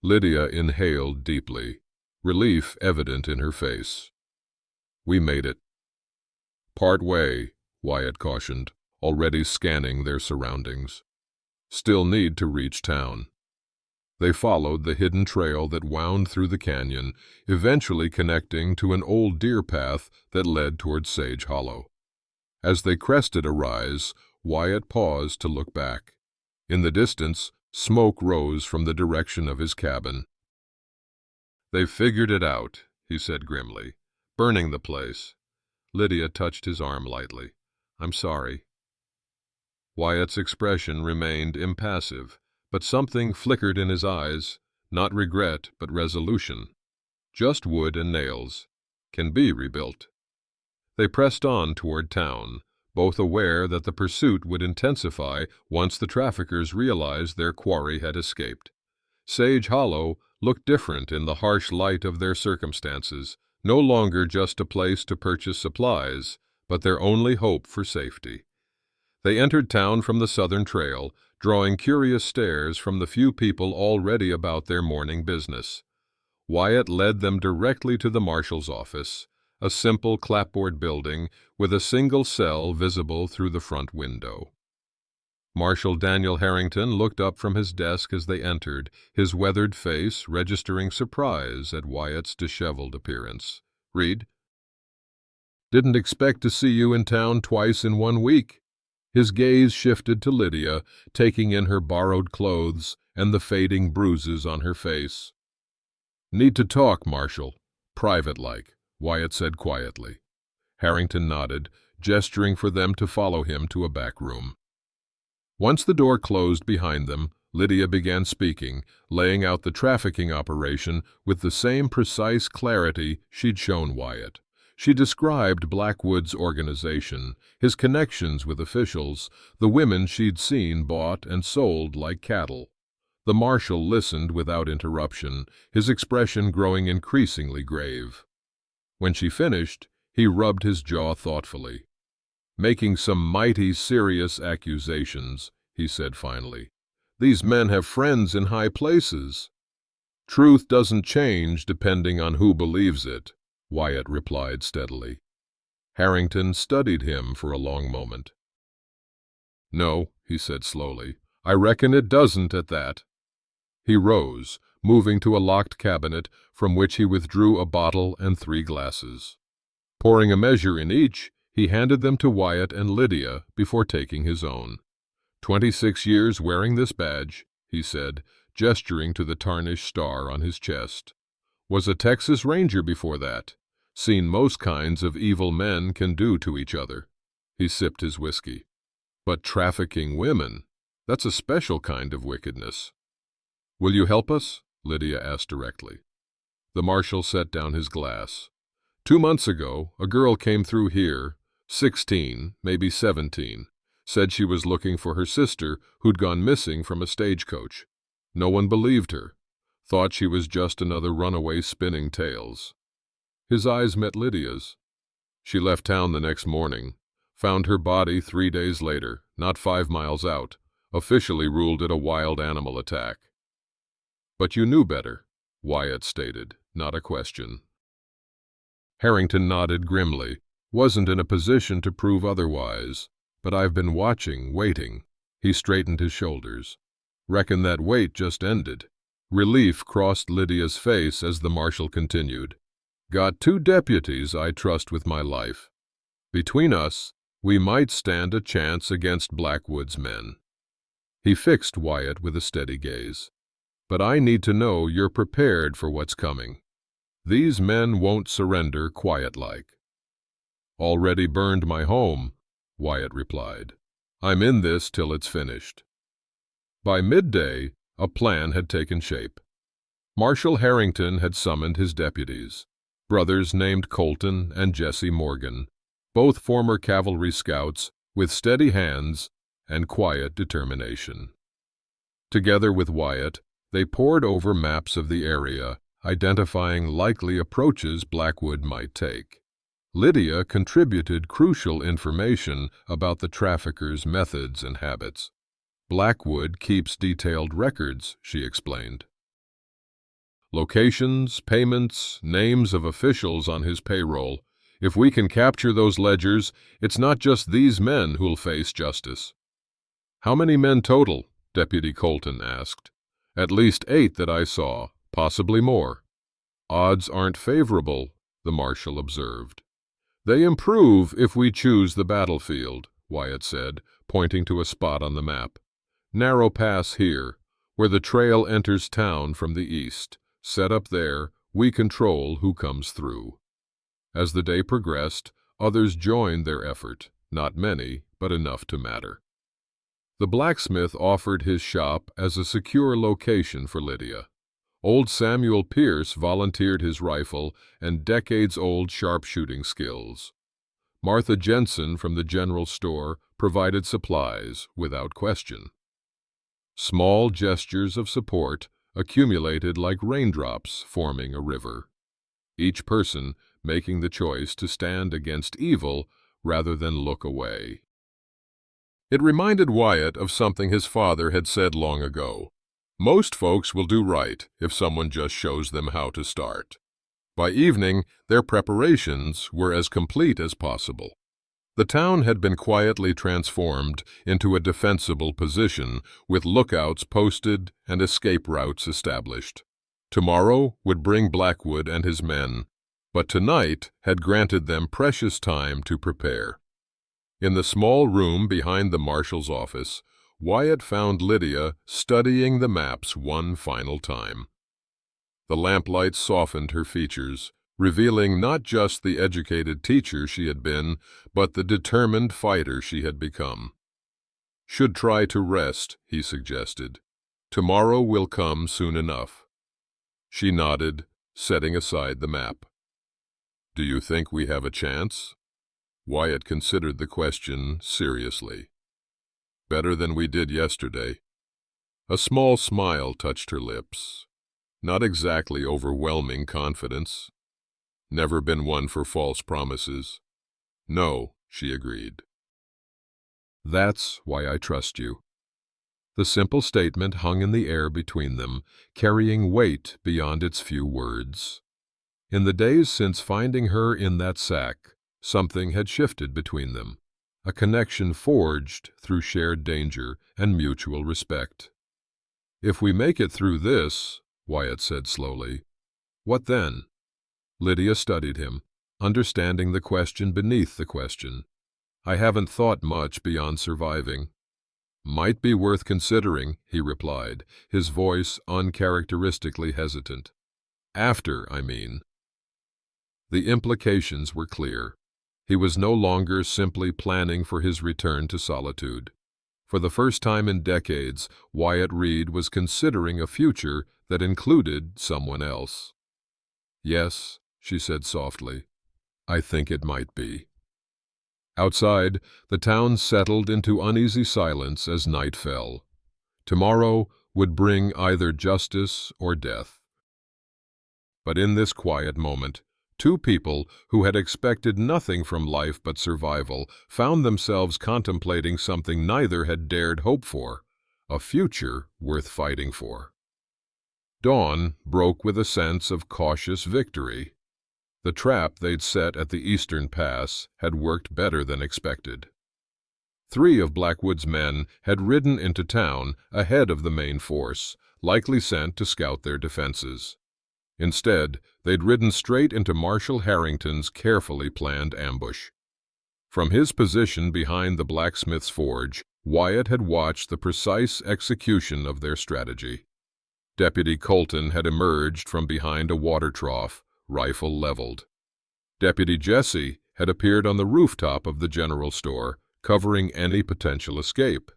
Lydia inhaled deeply, relief evident in her face. "We made it." "Part way," Wyatt cautioned, already scanning their surroundings. "Still need to reach town." They followed the hidden trail that wound through the canyon, eventually connecting to an old deer path that led toward Sage Hollow. As they crested a rise, Wyatt paused to look back. In the distance, smoke rose from the direction of his cabin. "They've figured it out," he said grimly. "Burning the place." Lydia touched his arm lightly. "I'm sorry." Wyatt's expression remained impassive, but something flickered in his eyes, not regret but resolution. Just wood and nails. Can be rebuilt. They pressed on toward town, both aware that the pursuit would intensify once the traffickers realized their quarry had escaped. Sage Hollow looked different in the harsh light of their circumstances, no longer just a place to purchase supplies, but their only hope for safety. They entered town from the southern trail, drawing curious stares from the few people already about their morning business. Wyatt led them directly to the marshal's office, a simple clapboard building with a single cell visible through the front window. Marshal Daniel Harrington looked up from his desk as they entered, his weathered face registering surprise at Wyatt's disheveled appearance. "Reed? Didn't expect to see you in town twice in 1 week." His gaze shifted to Lydia, taking in her borrowed clothes and the fading bruises on her face. "Need to talk, Marshal. Private-like," Wyatt said quietly. Harrington nodded, gesturing for them to follow him to a back room. Once the door closed behind them, Lydia began speaking, laying out the trafficking operation with the same precise clarity she'd shown Wyatt. She described Blackwood's organization, his connections with officials, the women she'd seen bought and sold like cattle. The marshal listened without interruption, his expression growing increasingly grave. When she finished, he rubbed his jaw thoughtfully. "Making some mighty serious accusations," he said finally. "These men have friends in high places." "Truth doesn't change depending on who believes it," Wyatt replied steadily. Harrington studied him for a long moment. "No," he said slowly, "I reckon it doesn't at that." He rose, moving to a locked cabinet from which he withdrew a bottle and 3 glasses. Pouring a measure in each, he handed them to Wyatt and Lydia before taking his own. 26 years wearing this badge," he said, gesturing to the tarnished star on his chest. "Was a Texas Ranger before that. Seen most kinds of evil men can do to each other." He sipped his whiskey. "But trafficking women, that's a special kind of wickedness." "Will you help us?" Lydia asked directly. The marshal set down his glass. 2 months ago, a girl came through here, 16, maybe 17, said she was looking for her sister who'd gone missing from a stagecoach. No one believed her, thought she was just another runaway spinning tales. His eyes met Lydia's. She left town the next morning, found her body 3 days later, not 5 miles out, officially ruled it a wild animal attack. "But you knew better," Wyatt stated, not a question. Harrington nodded grimly, wasn't in a position to prove otherwise. "But I've been watching, waiting." He straightened his shoulders. "Reckon that wait just ended." Relief crossed Lydia's face as the marshal continued. "Got 2 deputies I trust with my life. Between us, we might stand a chance against Blackwood's men." He fixed Wyatt with a steady gaze. "But I need to know you're prepared for what's coming. These men won't surrender quiet-like." "Already burned my home," Wyatt replied. "I'm in this till it's finished." By midday, a plan had taken shape. Marshal Harrington had summoned his deputies, brothers named Colton and Jesse Morgan, both former cavalry scouts with steady hands and quiet determination. Together with Wyatt, they pored over maps of the area, identifying likely approaches Blackwood might take. Lydia contributed crucial information about the traffickers' methods and habits. Blackwood keeps detailed records, she explained. Locations, payments, names of officials on his payroll. If we can capture those ledgers, it's not just these men who'll face justice. How many men total? Deputy Colton asked. At least 8 that I saw, possibly more. Odds aren't favorable, the marshal observed. They improve if we choose the battlefield, Wyatt said, pointing to a spot on the map. Narrow pass here, where the trail enters town from the east. Set up there, we control who comes through. As the day progressed, others joined their effort, not many, but enough to matter. The blacksmith offered his shop as a secure location for Lydia. Old Samuel Pierce volunteered his rifle and decades-old sharpshooting skills. Martha Jensen from the general store provided supplies without question. Small gestures of support accumulated like raindrops forming a river, each person making the choice to stand against evil rather than look away. It reminded Wyatt of something his father had said long ago. Most folks will do right if someone just shows them how to start. By evening, their preparations were as complete as possible. The town had been quietly transformed into a defensible position, with lookouts posted and escape routes established. Tomorrow would bring Blackwood and his men, but tonight had granted them precious time to prepare. In the small room behind the marshal's office, Wyatt found Lydia studying the maps one final time. The lamplight softened her features, revealing not just the educated teacher she had been, but the determined fighter she had become. "Should try to rest," he suggested. "Tomorrow will come soon enough." She nodded, setting aside the map. "Do you think we have a chance?" Wyatt considered the question seriously. "Better than we did yesterday." A small smile touched her lips. Not exactly overwhelming confidence. Never been one for false promises. "No," she agreed. "That's why I trust you." The simple statement hung in the air between them, carrying weight beyond its few words. In the days since finding her in that sack, something had shifted between them, a connection forged through shared danger and mutual respect. "If we make it through this," Wyatt said slowly, "what then?" Lydia studied him, understanding the question beneath the question. "I haven't thought much beyond surviving." "Might be worth considering," he replied, his voice uncharacteristically hesitant. "After, I mean." The implications were clear. He was no longer simply planning for his return to solitude. For the first time in decades, Wyatt Reed was considering a future that included someone else. "Yes," she said softly, "I think it might be." Outside, the town settled into uneasy silence as night fell. Tomorrow would bring either justice or death. But in this quiet moment, 2 people who had expected nothing from life but survival found themselves contemplating something neither had dared hope for, a future worth fighting for. Dawn broke with a sense of cautious victory. The trap they'd set at the eastern pass had worked better than expected. 3 of Blackwood's men had ridden into town ahead of the main force, likely sent to scout their defenses. Instead, they'd ridden straight into Marshal Harrington's carefully planned ambush. From his position behind the blacksmith's forge, Wyatt had watched the precise execution of their strategy. Deputy Colton had emerged from behind a water trough, rifle leveled. Deputy Jesse had appeared on the rooftop of the general store, covering any potential escape.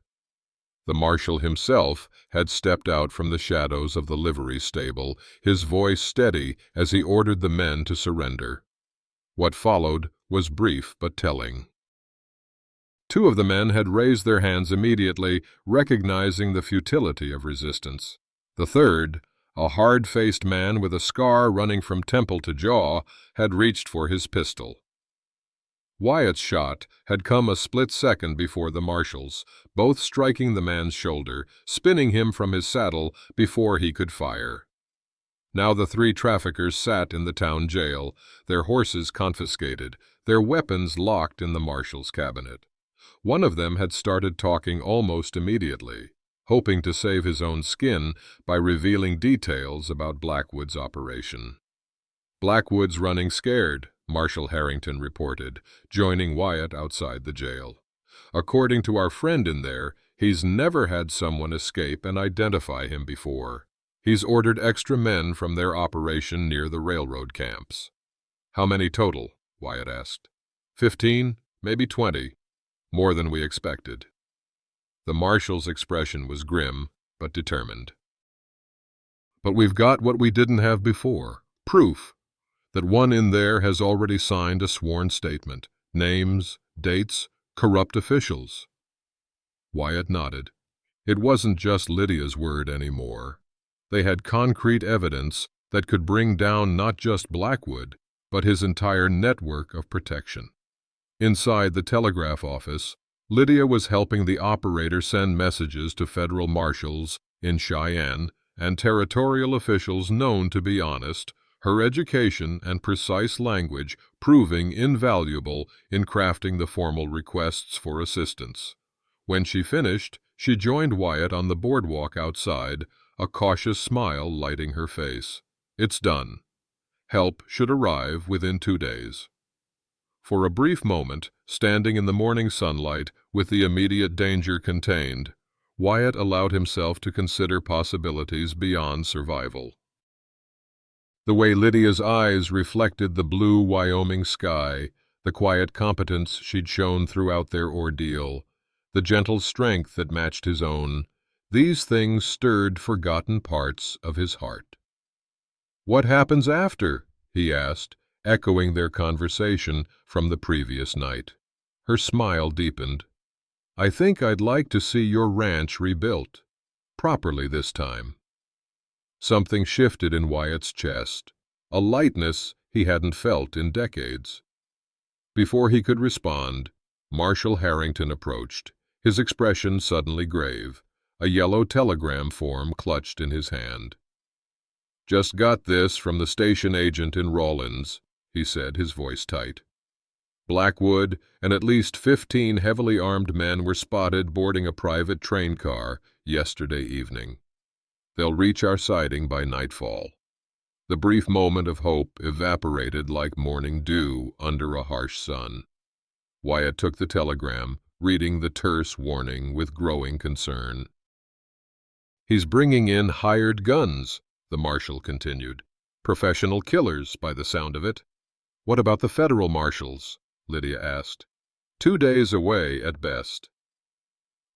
The marshal himself had stepped out from the shadows of the livery stable, his voice steady as he ordered the men to surrender. What followed was brief but telling. Two of the men had raised their hands immediately, recognizing the futility of resistance. The third, a hard-faced man with a scar running from temple to jaw, had reached for his pistol. Wyatt's shot had come a split second before the marshal's, both striking the man's shoulder, spinning him from his saddle before he could fire. Now the three traffickers sat in the town jail, their horses confiscated, their weapons locked in the marshal's cabinet. One of them had started talking almost immediately, hoping to save his own skin by revealing details about Blackwood's operation. "Blackwood's running scared," Marshal Harrington reported, joining Wyatt outside the jail. "According to our friend in there, he's never had someone escape and identify him before. He's ordered extra men from their operation near the railroad camps." "How many total?" Wyatt asked. 15, maybe 20. More than we expected." The marshal's expression was grim, but determined. "But we've got what we didn't have before. Proof that one in there has already signed a sworn statement. Names, dates, corrupt officials." Wyatt nodded. It wasn't just Lydia's word anymore. They had concrete evidence that could bring down not just Blackwood, but his entire network of protection. Inside the telegraph office, Lydia was helping the operator send messages to federal marshals in Cheyenne and territorial officials known to be honest, her education and precise language proving invaluable in crafting the formal requests for assistance. When she finished, she joined Wyatt on the boardwalk outside, a cautious smile lighting her face. "It's done. Help should arrive within 2 days." For a brief moment, standing in the morning sunlight with the immediate danger contained, Wyatt allowed himself to consider possibilities beyond survival. The way Lydia's eyes reflected the blue Wyoming sky, the quiet competence she'd shown throughout their ordeal, the gentle strength that matched his own, these things stirred forgotten parts of his heart. "What happens after?" he asked, echoing their conversation from the previous night. Her smile deepened. "I think I'd like to see your ranch rebuilt. Properly this time." Something shifted in Wyatt's chest, a lightness he hadn't felt in decades. Before he could respond, Marshal Harrington approached, his expression suddenly grave, a yellow telegram form clutched in his hand. "Just got this from the station agent in Rawlins," he said, his voice tight. "Blackwood and at least 15 heavily armed men were spotted boarding a private train car yesterday evening. They'll reach our siding by nightfall." The brief moment of hope evaporated like morning dew under a harsh sun. Wyatt took the telegram, reading the terse warning with growing concern. "He's bringing in hired guns," the marshal continued. "Professional killers, by the sound of it." "What about the federal marshals?" Lydia asked. 2 days away at best."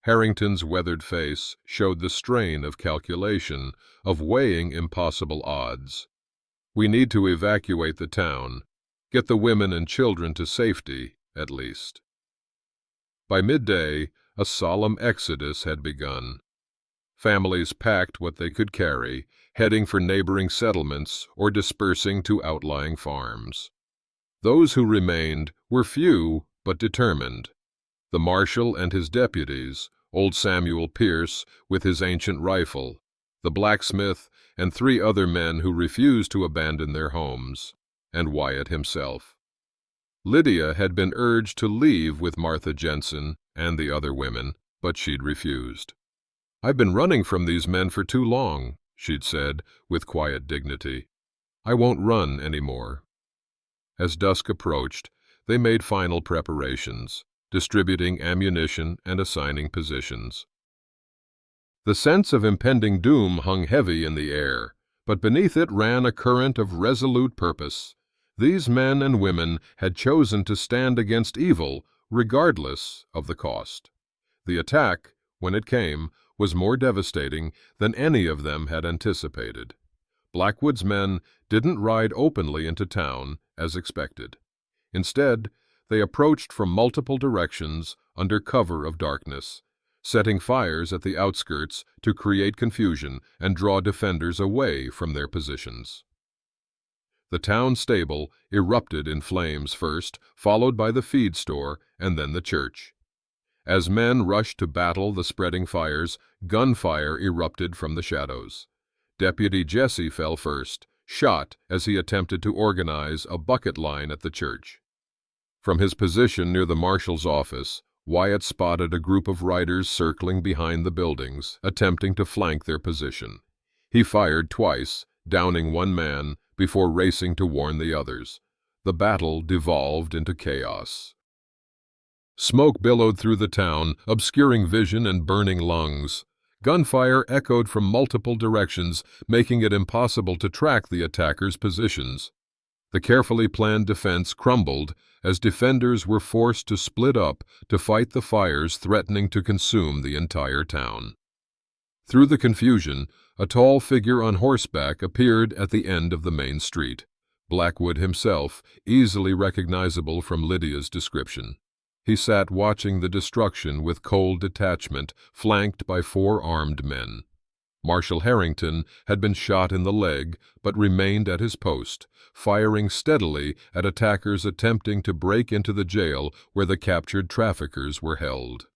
Harrington's weathered face showed the strain of calculation, of weighing impossible odds. "We need to evacuate the town, get the women and children to safety, at least." By midday, a solemn exodus had begun. Families packed what they could carry, heading for neighboring settlements or dispersing to outlying farms. Those who remained were few but determined. The marshal and his deputies, old Samuel Pierce with his ancient rifle, the blacksmith, and 3 other men who refused to abandon their homes, and Wyatt himself. Lydia had been urged to leave with Martha Jensen and the other women, but she'd refused. "I've been running from these men for too long," she'd said with quiet dignity. "I won't run anymore." As dusk approached, they made final preparations, distributing ammunition and assigning positions. The sense of impending doom hung heavy in the air, but beneath it ran a current of resolute purpose. These men and women had chosen to stand against evil, regardless of the cost. The attack, when it came, was more devastating than any of them had anticipated. Blackwood's men didn't ride openly into town, as expected. Instead, They approached from multiple directions under cover of darkness, setting fires at the outskirts to create confusion and draw defenders away from their positions. The town stable erupted in flames first, followed by the feed store and then the church. As men rushed to battle the spreading fires, gunfire erupted from the shadows. Deputy Jesse fell first, shot as he attempted to organize a bucket line at the church. From his position near the marshal's office, Wyatt spotted a group of riders circling behind the buildings, attempting to flank their position. He fired twice, downing one man, before racing to warn the others. The battle devolved into chaos. Smoke billowed through the town, obscuring vision and burning lungs. Gunfire echoed from multiple directions, making it impossible to track the attackers' positions. The carefully planned defense crumbled as defenders were forced to split up to fight the fires threatening to consume the entire town. Through the confusion, a tall figure on horseback appeared at the end of the main street. Blackwood himself, easily recognizable from Lydia's description. He sat watching the destruction with cold detachment, flanked by 4 armed men. Marshal Harrington had been shot in the leg, but remained at his post, firing steadily at attackers attempting to break into the jail where the captured traffickers were held.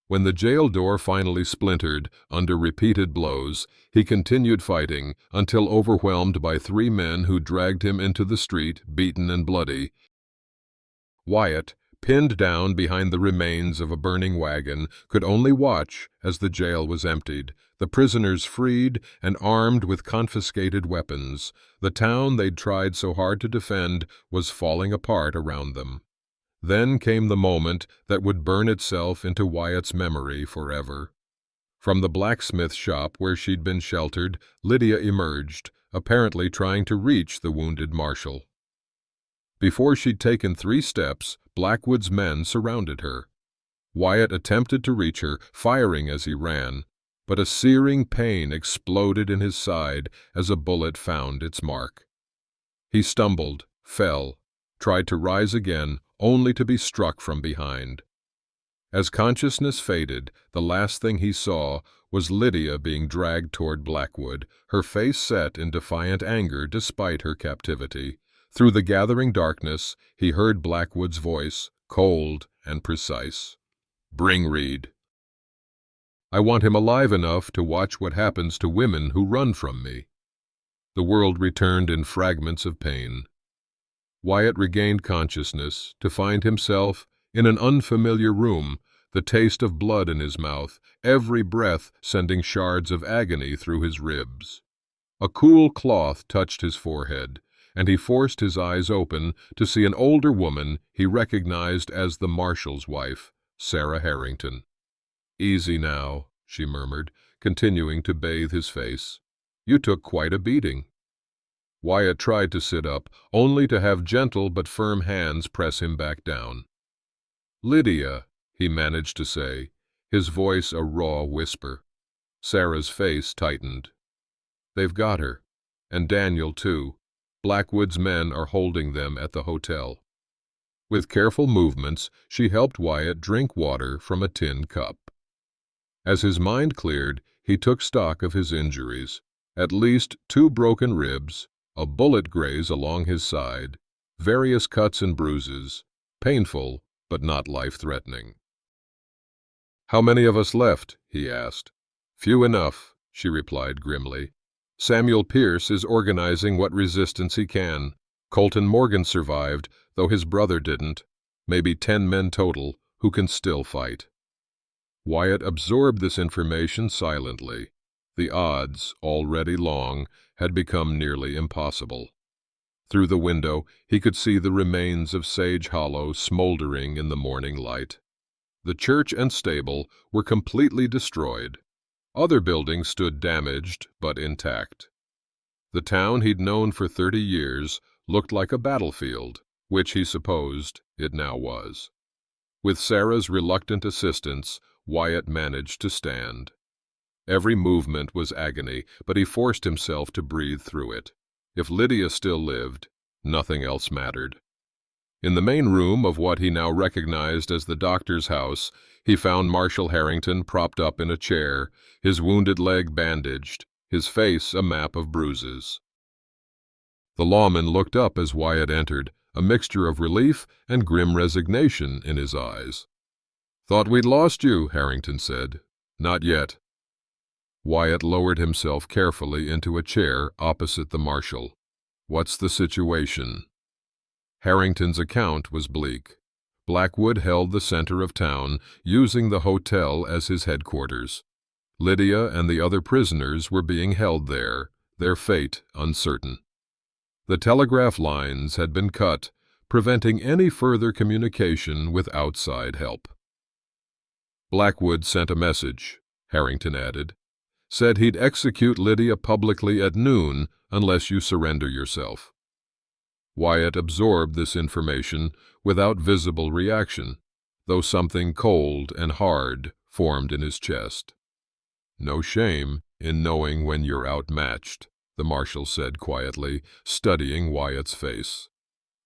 When the jail door finally splintered under repeated blows, he continued fighting until overwhelmed by 3 men who dragged him into the street, beaten and bloody. Wyatt, pinned down behind the remains of a burning wagon, could only watch as the jail was emptied, the prisoners freed and armed with confiscated weapons. The town they'd tried so hard to defend was falling apart around them. Then came the moment that would burn itself into Wyatt's memory forever. From the blacksmith shop where she'd been sheltered, Lydia emerged, apparently trying to reach the wounded marshal. Before she'd taken 3 steps, Blackwood's men surrounded her. Wyatt attempted to reach her, firing as he ran, but a searing pain exploded in his side as a bullet found its mark. He stumbled, fell, tried to rise again, only to be struck from behind. As consciousness faded, the last thing he saw was Lydia being dragged toward Blackwood, her face set in defiant anger despite her captivity. Through the gathering darkness, he heard Blackwood's voice, cold and precise. "Bring Reed. I want him alive enough to watch what happens to women who run from me." The world returned in fragments of pain. Wyatt regained consciousness to find himself in an unfamiliar room, the taste of blood in his mouth, every breath sending shards of agony through his ribs. A cool cloth touched his forehead, and he forced his eyes open to see an older woman he recognized as the marshal's wife, Sarah Harrington. "Easy now," she murmured, continuing to bathe his face. "You took quite a beating." Wyatt tried to sit up, only to have gentle but firm hands press him back down. "Lydia," he managed to say, his voice a raw whisper. Sarah's face tightened. "They've got her. And Daniel, too. Blackwood's men are holding them at the hotel." With careful movements, she helped Wyatt drink water from a tin cup. As his mind cleared, he took stock of his injuries. At least 2 broken ribs, a bullet graze along his side, various cuts and bruises, painful but not life-threatening. "How many of us left?" he asked. "Few enough," she replied grimly. "Samuel Pierce is organizing what resistance he can. Colton Morgan survived, though his brother didn't. Maybe 10 men total who can still fight." Wyatt absorbed this information silently. The odds, already long, had become nearly impossible. Through the window, he could see the remains of Sage Hollow smoldering in the morning light. The church and stable were completely destroyed. Other buildings stood damaged but intact. The town he'd known for 30 years looked like a battlefield, which he supposed it now was. With Sarah's reluctant assistance, Wyatt managed to stand. Every movement was agony, but he forced himself to breathe through it. If Lydia still lived, nothing else mattered. In the main room of what he now recognized as the doctor's house, he found Marshal Harrington propped up in a chair, his wounded leg bandaged, his face a map of bruises. The lawman looked up as Wyatt entered, a mixture of relief and grim resignation in his eyes. "Thought we'd lost you," Harrington said. "Not yet." Wyatt lowered himself carefully into a chair opposite the marshal. "What's the situation?" Harrington's account was bleak. Blackwood held the center of town, using the hotel as his headquarters. Lydia and the other prisoners were being held there, their fate uncertain. The telegraph lines had been cut, preventing any further communication with outside help. "Blackwood sent a message," Harrington added. "Said he'd execute Lydia publicly at noon unless you surrender yourself." Wyatt absorbed this information without visible reaction, though something cold and hard formed in his chest. "No shame in knowing when you're outmatched," the marshal said quietly, studying Wyatt's face.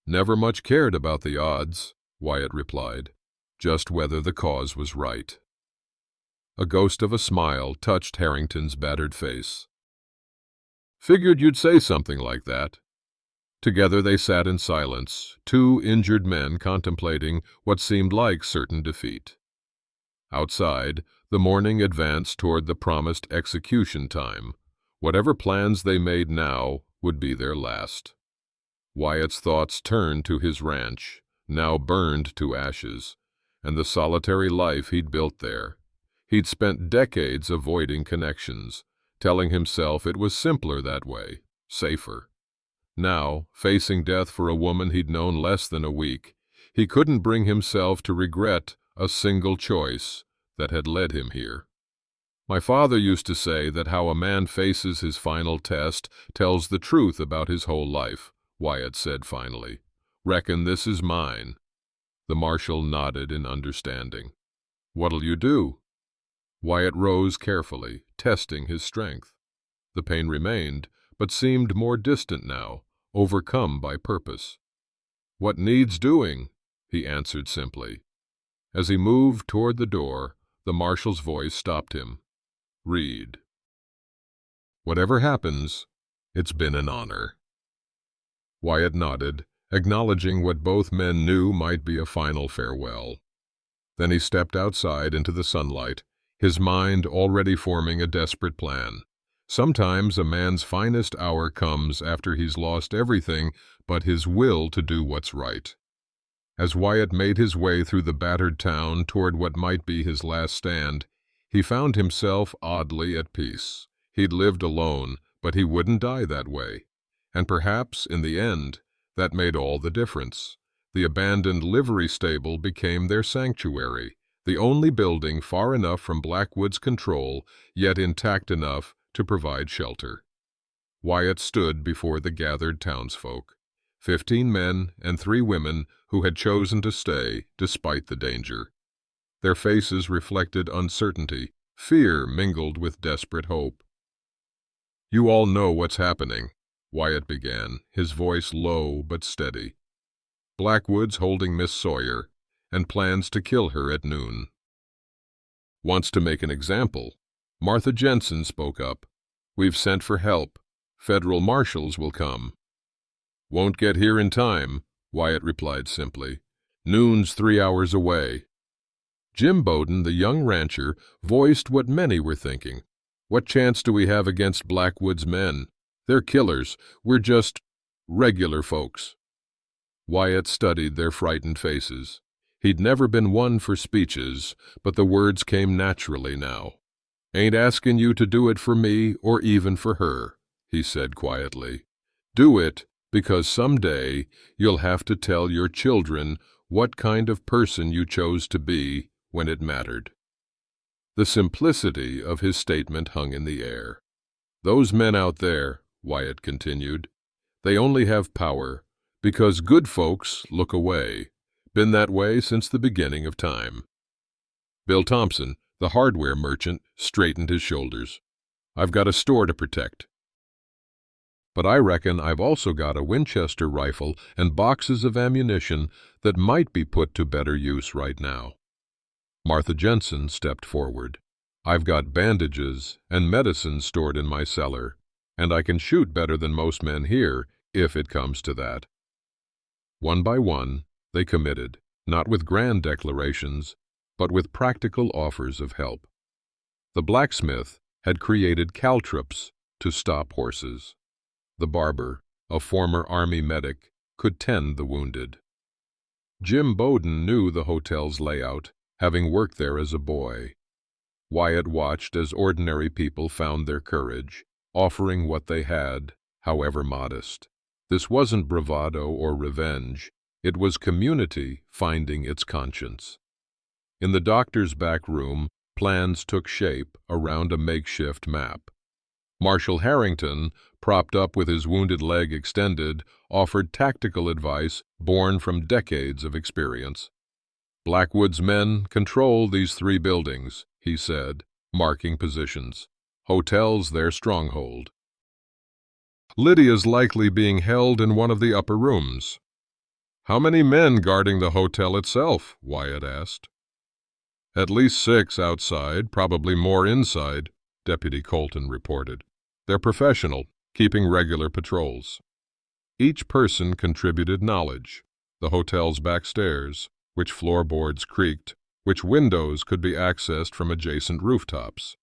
"Never much cared about the odds," Wyatt replied, "just whether the cause was right." A ghost of a smile touched Harrington's battered face. "Figured you'd say something like that." Together they sat in silence, two injured men contemplating what seemed like certain defeat. Outside, the morning advanced toward the promised execution time. Whatever plans they made now would be their last. Wyatt's thoughts turned to his ranch, now burned to ashes, and the solitary life he'd built there. He'd spent decades avoiding connections, telling himself it was simpler that way, safer. Now, facing death for a woman he'd known less than a week, he couldn't bring himself to regret a single choice that had led him here. "My father used to say that how a man faces his final test tells the truth about his whole life," Wyatt said finally. "Reckon this is mine." The marshal nodded in understanding. "What'll you do?" Wyatt rose carefully, testing his strength. The pain remained, but seemed more distant now, overcome by purpose. "What needs doing?" he answered simply. As he moved toward the door, the marshal's voice stopped him. "Read. Whatever happens, it's been an honor." Wyatt nodded, acknowledging what both men knew might be a final farewell. Then he stepped outside into the sunlight, his mind already forming a desperate plan. Sometimes a man's finest hour comes after he's lost everything but his will to do what's right. As Wyatt made his way through the battered town toward what might be his last stand, he found himself oddly at peace. He'd lived alone, but he wouldn't die that way. And perhaps, in the end, that made all the difference. The abandoned livery stable became their sanctuary, the only building far enough from Blackwood's control, yet intact enough to provide shelter. Wyatt stood before the gathered townsfolk, 15 men and 3 women who had chosen to stay despite the danger. Their faces reflected uncertainty, fear mingled with desperate hope. "You all know what's happening," Wyatt began, his voice low but steady. "Blackwood's holding Miss Sawyer, and plans to kill her at noon. Wants to make an example." Martha Jensen spoke up. "We've sent for help. Federal marshals will come." "Won't get here in time," Wyatt replied simply. "Noon's 3 hours away." Jim Bowden, the young rancher, voiced what many were thinking. "What chance do we have against Blackwood's men? They're killers. We're just regular folks." Wyatt studied their frightened faces. He'd never been one for speeches, but the words came naturally now. "Ain't asking you to do it for me or even for her," he said quietly. "Do it because someday you'll have to tell your children what kind of person you chose to be when it mattered." The simplicity of his statement hung in the air. "Those men out there," Wyatt continued, "they only have power because good folks look away. Been that way since the beginning of time." Bill Thompson, the hardware merchant, straightened his shoulders. "I've got a store to protect." But I reckon I've also got a Winchester rifle and boxes of ammunition that might be put to better use right now." Martha Jensen stepped forward. "I've got bandages and medicine stored in my cellar, and I can shoot better than most men here, if it comes to that." One by one, they committed, not with grand declarations, but with practical offers of help. The blacksmith had created caltrops to stop horses. The barber, a former Army medic, could tend the wounded. Jim Bowden knew the hotel's layout, having worked there as a boy. Wyatt watched as ordinary people found their courage, offering what they had, however modest. This wasn't bravado or revenge. It was community finding its conscience. In the doctor's back room, plans took shape around a makeshift map. Marshal Harrington, propped up with his wounded leg extended, offered tactical advice born from decades of experience. "Blackwood's men control these 3 buildings," he said, marking positions. "Hotel's their stronghold. Lydia's likely being held in one of the upper rooms." "How many men guarding the hotel itself?" Wyatt asked. "At least 6 outside, probably more inside," Deputy Colton reported. "They're professional, keeping regular patrols." Each person contributed knowledge: the hotel's back stairs, which floorboards creaked, which windows could be accessed from adjacent rooftops.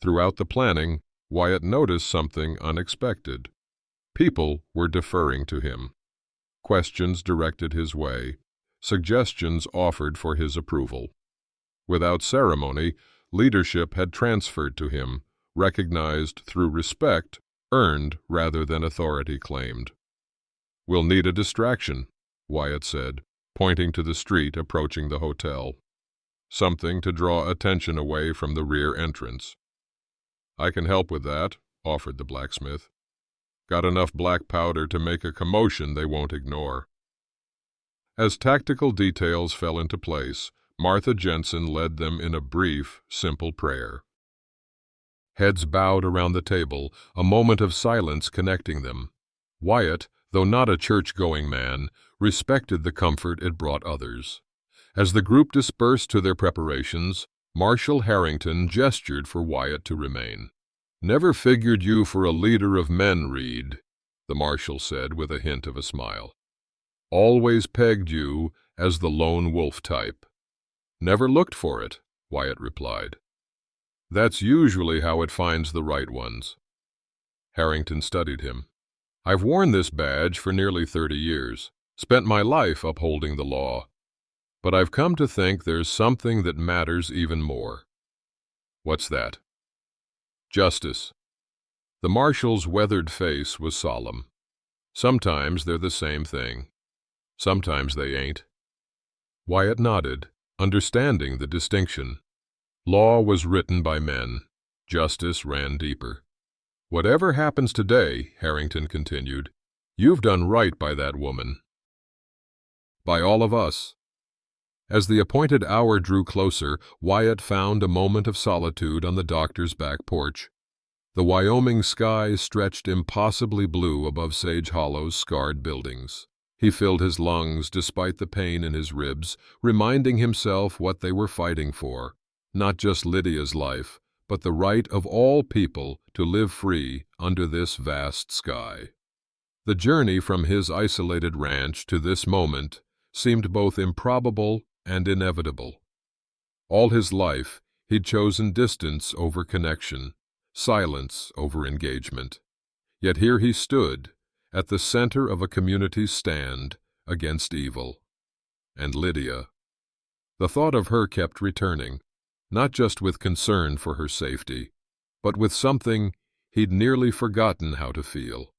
Throughout the planning, Wyatt noticed something unexpected. People were deferring to him. Questions directed his way, suggestions offered for his approval. Without ceremony, leadership had transferred to him, recognized through respect, earned rather than authority claimed. "We'll need a distraction," Wyatt said, pointing to the street approaching the hotel. "Something to draw attention away from the rear entrance." "I can help with that," offered the blacksmith. "Got enough black powder to make a commotion they won't ignore." As tactical details fell into place, Martha Jensen led them in a brief, simple prayer. Heads bowed around the table, a moment of silence connecting them. Wyatt, though not a church-going man, respected the comfort it brought others. As the group dispersed to their preparations, Marshal Harrington gestured for Wyatt to remain. "Never figured you for a leader of men, Reed," the marshal said with a hint of a smile. "Always pegged you as the lone wolf type." "Never looked for it," Wyatt replied. "That's usually how it finds the right ones." Harrington studied him. "I've worn this badge for nearly 30 years, spent my life upholding the law. But I've come to think there's something that matters even more." "What's that?" "Justice." The marshal's weathered face was solemn. "Sometimes they're the same thing. Sometimes they ain't." Wyatt nodded, understanding the distinction. Law was written by men. Justice ran deeper. "Whatever happens today," Harrington continued, "you've done right by that woman. By all of us." As the appointed hour drew closer, Wyatt found a moment of solitude on the doctor's back porch. The Wyoming sky stretched impossibly blue above Sage Hollow's scarred buildings. He filled his lungs despite the pain in his ribs, reminding himself what they were fighting for, not just Lydia's life, but the right of all people to live free under this vast sky. The journey from his isolated ranch to this moment seemed both improbable and inevitable. All his life, he'd chosen distance over connection, silence over engagement. Yet here he stood, at the center of a community's stand against evil. And Lydia. The thought of her kept returning, not just with concern for her safety, but with something he'd nearly forgotten how to feel.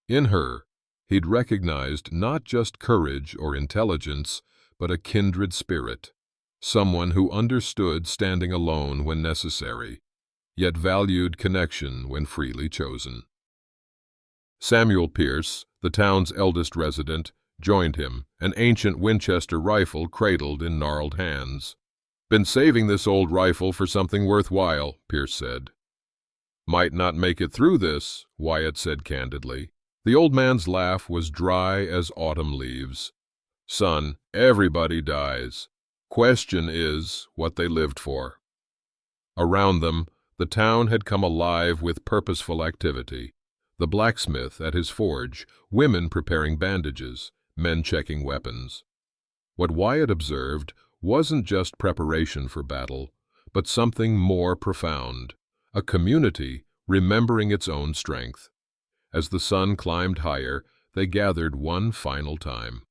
In her, he'd recognized not just courage or intelligence, but a kindred spirit, someone who understood standing alone when necessary, yet valued connection when freely chosen. Samuel Pierce, the town's eldest resident, joined him, an ancient Winchester rifle cradled in gnarled hands. "Been saving this old rifle for something worthwhile," Pierce said. Might not make it through this, Wyatt said candidly. The old man's laugh was dry as autumn leaves. Son, everybody dies. Question is what they lived for. Around them, the town had come alive with purposeful activity. The blacksmith at his forge, women preparing bandages, men checking weapons. What Wyatt observed wasn't just preparation for battle, but something more profound, a community remembering its own strength. As the sun climbed higher, they gathered one final time.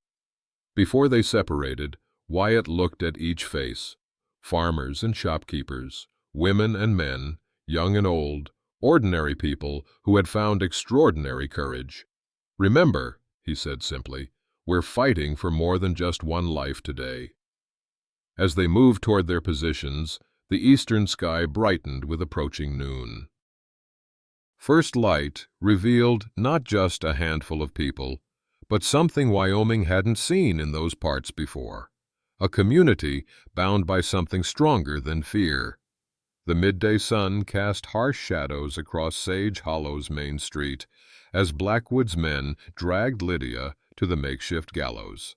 Before they separated, Wyatt looked at each face, farmers and shopkeepers, women and men, young and old, ordinary people who had found extraordinary courage. Remember, he said simply, we're fighting for more than just one life today. As they moved toward their positions, the eastern sky brightened with approaching noon. First light revealed not just a handful of people, but something Wyoming hadn't seen in those parts before, a community bound by something stronger than fear. The midday sun cast harsh shadows across Sage Hollow's main street as Blackwood's men dragged Lydia to the makeshift gallows.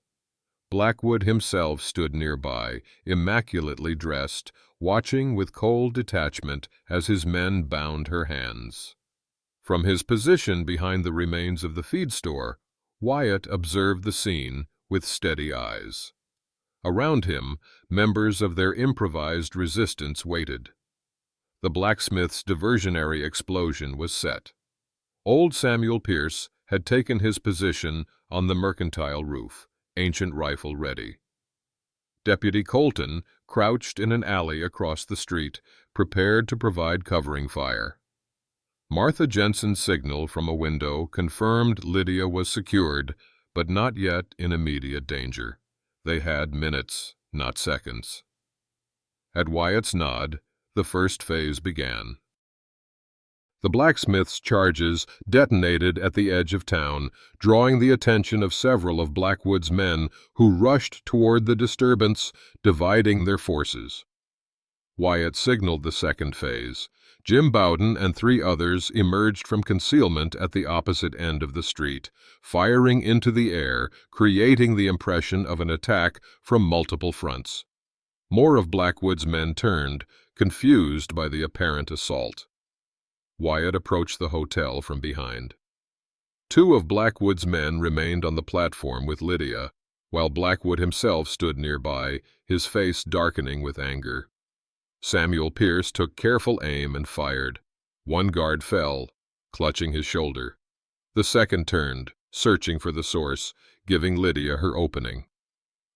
Blackwood himself stood nearby, immaculately dressed, watching with cold detachment as his men bound her hands. From his position behind the remains of the feed store, Wyatt observed the scene with steady eyes. Around him, members of their improvised resistance waited. The blacksmith's diversionary explosion was set. Old Samuel Pierce had taken his position on the mercantile roof, ancient rifle ready. Deputy Colton crouched in an alley across the street, prepared to provide covering fire. Martha Jensen's signal from a window confirmed Lydia was secured, but not yet in immediate danger. They had minutes, not seconds. At Wyatt's nod, the first phase began. The blacksmith's charges detonated at the edge of town, drawing the attention of several of Blackwood's men who rushed toward the disturbance, dividing their forces. Wyatt signaled the second phase. Jim Bowden and 3 others emerged from concealment at the opposite end of the street, firing into the air, creating the impression of an attack from multiple fronts. More of Blackwood's men turned, confused by the apparent assault. Wyatt approached the hotel from behind. 2 of Blackwood's men remained on the platform with Lydia, while Blackwood himself stood nearby, his face darkening with anger. Samuel Pierce took careful aim and fired. 1 guard fell, clutching his shoulder. The second turned, searching for the source, giving Lydia her opening.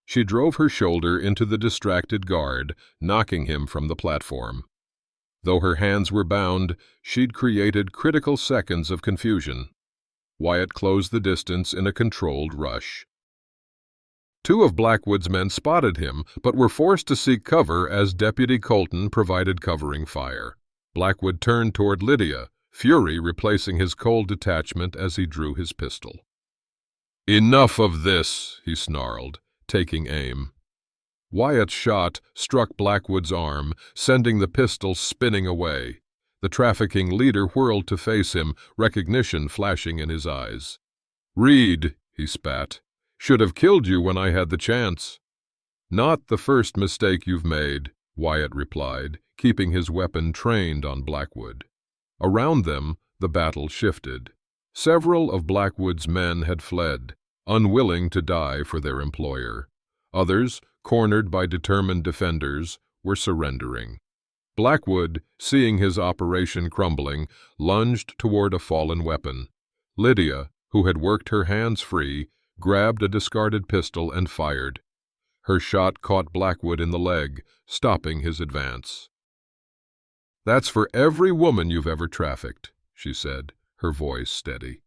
She drove her shoulder into the distracted guard, knocking him from the platform. Though her hands were bound, she'd created critical seconds of confusion. Wyatt closed the distance in a controlled rush. 2 of Blackwood's men spotted him, but were forced to seek cover as Deputy Colton provided covering fire. Blackwood turned toward Lydia, fury replacing his cold detachment as he drew his pistol. "Enough of this," he snarled, taking aim. Wyatt's shot struck Blackwood's arm, sending the pistol spinning away. The trafficking leader whirled to face him, recognition flashing in his eyes. "Reed," he spat, "should have killed you when I had the chance." "Not the first mistake you've made," Wyatt replied, keeping his weapon trained on Blackwood. Around them, the battle shifted. Several of Blackwood's men had fled, unwilling to die for their employer. Others, cornered by determined defenders, were surrendering. Blackwood, seeing his operation crumbling, lunged toward a fallen weapon. Lydia, who had worked her hands free, grabbed a discarded pistol and fired. Her shot caught Blackwood in the leg, stopping his advance. "That's for every woman you've ever trafficked," she said, her voice steady.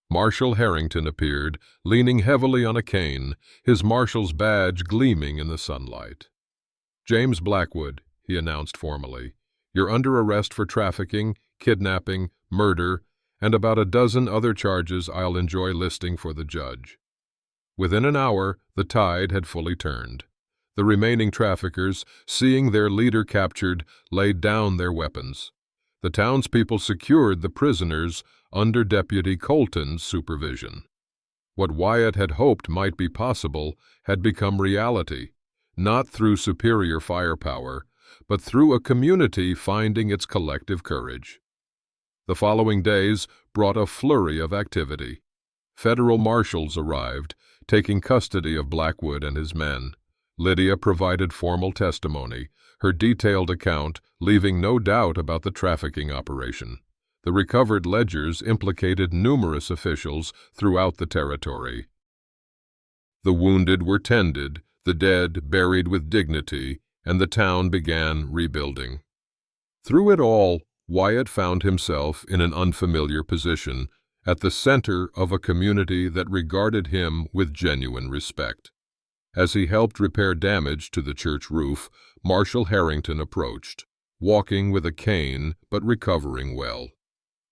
Marshal Harrington appeared, leaning heavily on a cane, his marshal's badge gleaming in the sunlight. "James Blackwood," he announced formally, "you're under arrest for trafficking, kidnapping, murder, and about a dozen other charges I'll enjoy listing for the judge." Within an hour, the tide had fully turned. The remaining traffickers, seeing their leader captured, laid down their weapons. The townspeople secured the prisoners under Deputy Colton's supervision. What Wyatt had hoped might be possible had become reality, not through superior firepower, but through a community finding its collective courage. The following days brought a flurry of activity. Federal marshals arrived, taking custody of Blackwood and his men. Lydia provided formal testimony, her detailed account leaving no doubt about the trafficking operation. The recovered ledgers implicated numerous officials throughout the territory. The wounded were tended, the dead buried with dignity, and the town began rebuilding. Through it all, Wyatt found himself in an unfamiliar position, at the center of a community that regarded him with genuine respect. As he helped repair damage to the church roof, Marshal Harrington approached, walking with a cane but recovering well.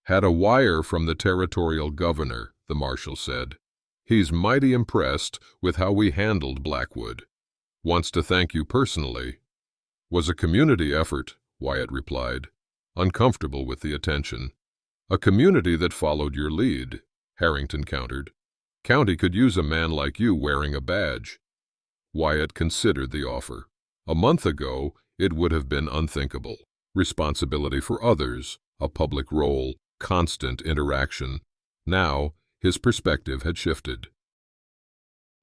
"Had a wire from the territorial governor," the marshal said. "He's mighty impressed with how we handled Blackwood. Wants to thank you personally." "Was a community effort," Wyatt replied, uncomfortable with the attention. "A community that followed your lead," Harrington countered. "County could use a man like you wearing a badge." Wyatt considered the offer. A month ago, it would have been unthinkable. Responsibility for others, a public role, constant interaction. Now, his perspective had shifted.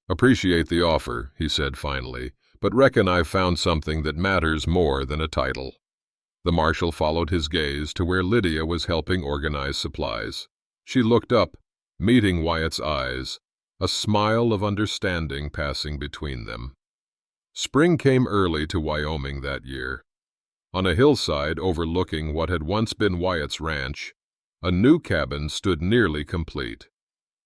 "Appreciate the offer," he said finally, "but reckon I've found something that matters more than a title." The marshal followed his gaze to where Lydia was helping organize supplies. She looked up, meeting Wyatt's eyes, a smile of understanding passing between them. Spring came early to Wyoming that year. On a hillside overlooking what had once been Wyatt's ranch, a new cabin stood nearly complete.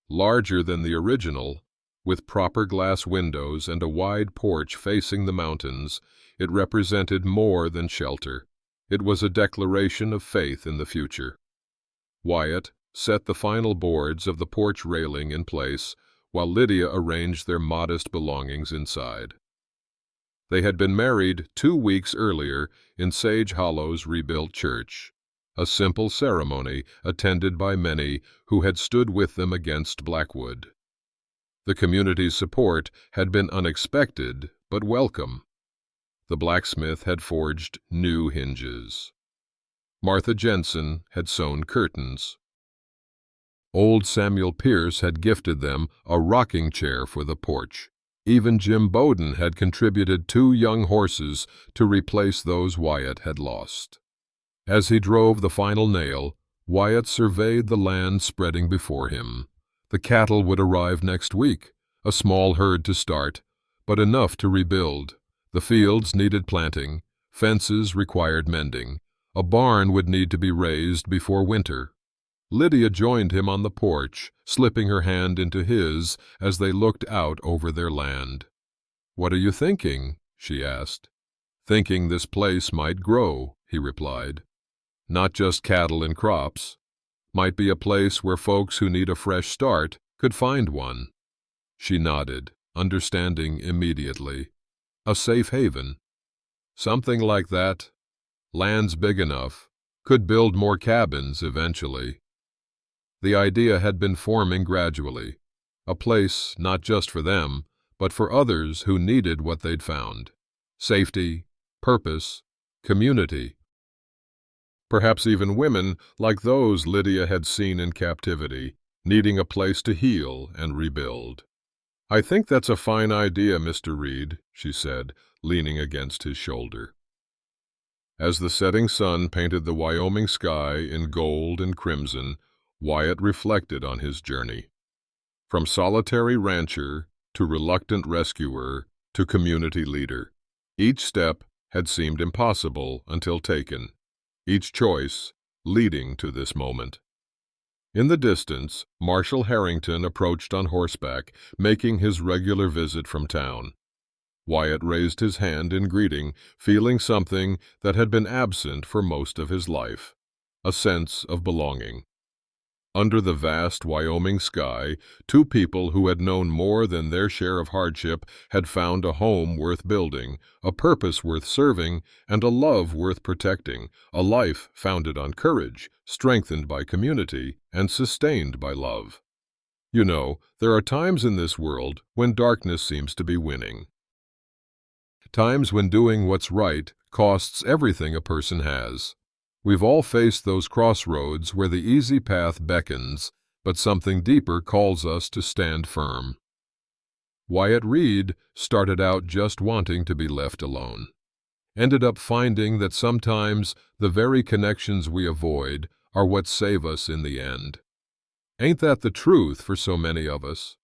Larger than the original, with proper glass windows and a wide porch facing the mountains, it represented more than shelter. It was a declaration of faith in the future. Wyatt set the final boards of the porch railing in place, while Lydia arranged their modest belongings inside. They had been married 2 weeks earlier in Sage Hollow's rebuilt church, a simple ceremony attended by many who had stood with them against Blackwood. The community's support had been unexpected but welcome. The blacksmith had forged new hinges. Martha Jensen had sewn curtains. Old Samuel Pierce had gifted them a rocking chair for the porch. Even Jim Bowden had contributed 2 young horses to replace those Wyatt had lost. As he drove the final nail, Wyatt surveyed the land spreading before him. The cattle would arrive next week, a small herd to start, but enough to rebuild. The fields needed planting, fences required mending, a barn would need to be raised before winter. Lydia joined him on the porch, slipping her hand into his as they looked out over their land. "What are you thinking?" she asked. "Thinking this place might grow," he replied. "Not just cattle and crops. Might be a place where folks who need a fresh start could find one." She nodded, understanding immediately. "A safe haven." "Something like that. Land's big enough. Could build more cabins eventually." The idea had been forming gradually. A place not just for them, but for others who needed what they'd found. Safety, purpose, community. Perhaps even women like those Lydia had seen in captivity, needing a place to heal and rebuild. "I think that's a fine idea, Mr. Reed," she said, leaning against his shoulder. As the setting sun painted the Wyoming sky in gold and crimson, Wyatt reflected on his journey. From solitary rancher to reluctant rescuer to community leader, each step had seemed impossible until taken, each choice leading to this moment. In the distance, Marshal Harrington approached on horseback, making his regular visit from town. Wyatt raised his hand in greeting, feeling something that had been absent for most of his life, a sense of belonging. Under the vast Wyoming sky, two people who had known more than their share of hardship had found a home worth building, a purpose worth serving, and a love worth protecting, a life founded on courage, strengthened by community, and sustained by love. You know, there are times in this world when darkness seems to be winning. Times when doing what's right costs everything a person has. We've all faced those crossroads where the easy path beckons, but something deeper calls us to stand firm. Wyatt Reed started out just wanting to be left alone. Ended up finding that sometimes the very connections we avoid are what save us in the end. Ain't that the truth for so many of us?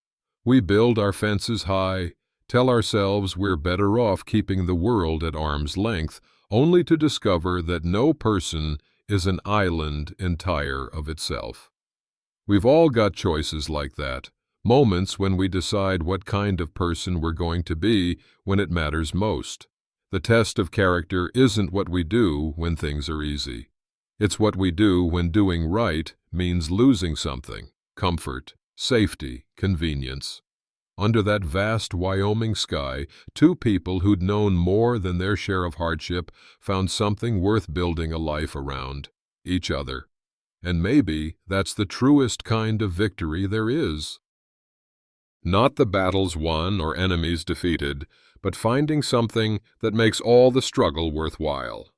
We build our fences high, tell ourselves we're better off keeping the world at arm's length, only to discover that no person is an island entire of itself. We've all got choices like that, moments when we decide what kind of person we're going to be when it matters most. The test of character isn't what we do when things are easy. It's what we do when doing right means losing something: comfort, safety, convenience. Under that vast Wyoming sky, two people who'd known more than their share of hardship found something worth building a life around: each other. And maybe that's the truest kind of victory there is. Not the battles won or enemies defeated, but finding something that makes all the struggle worthwhile.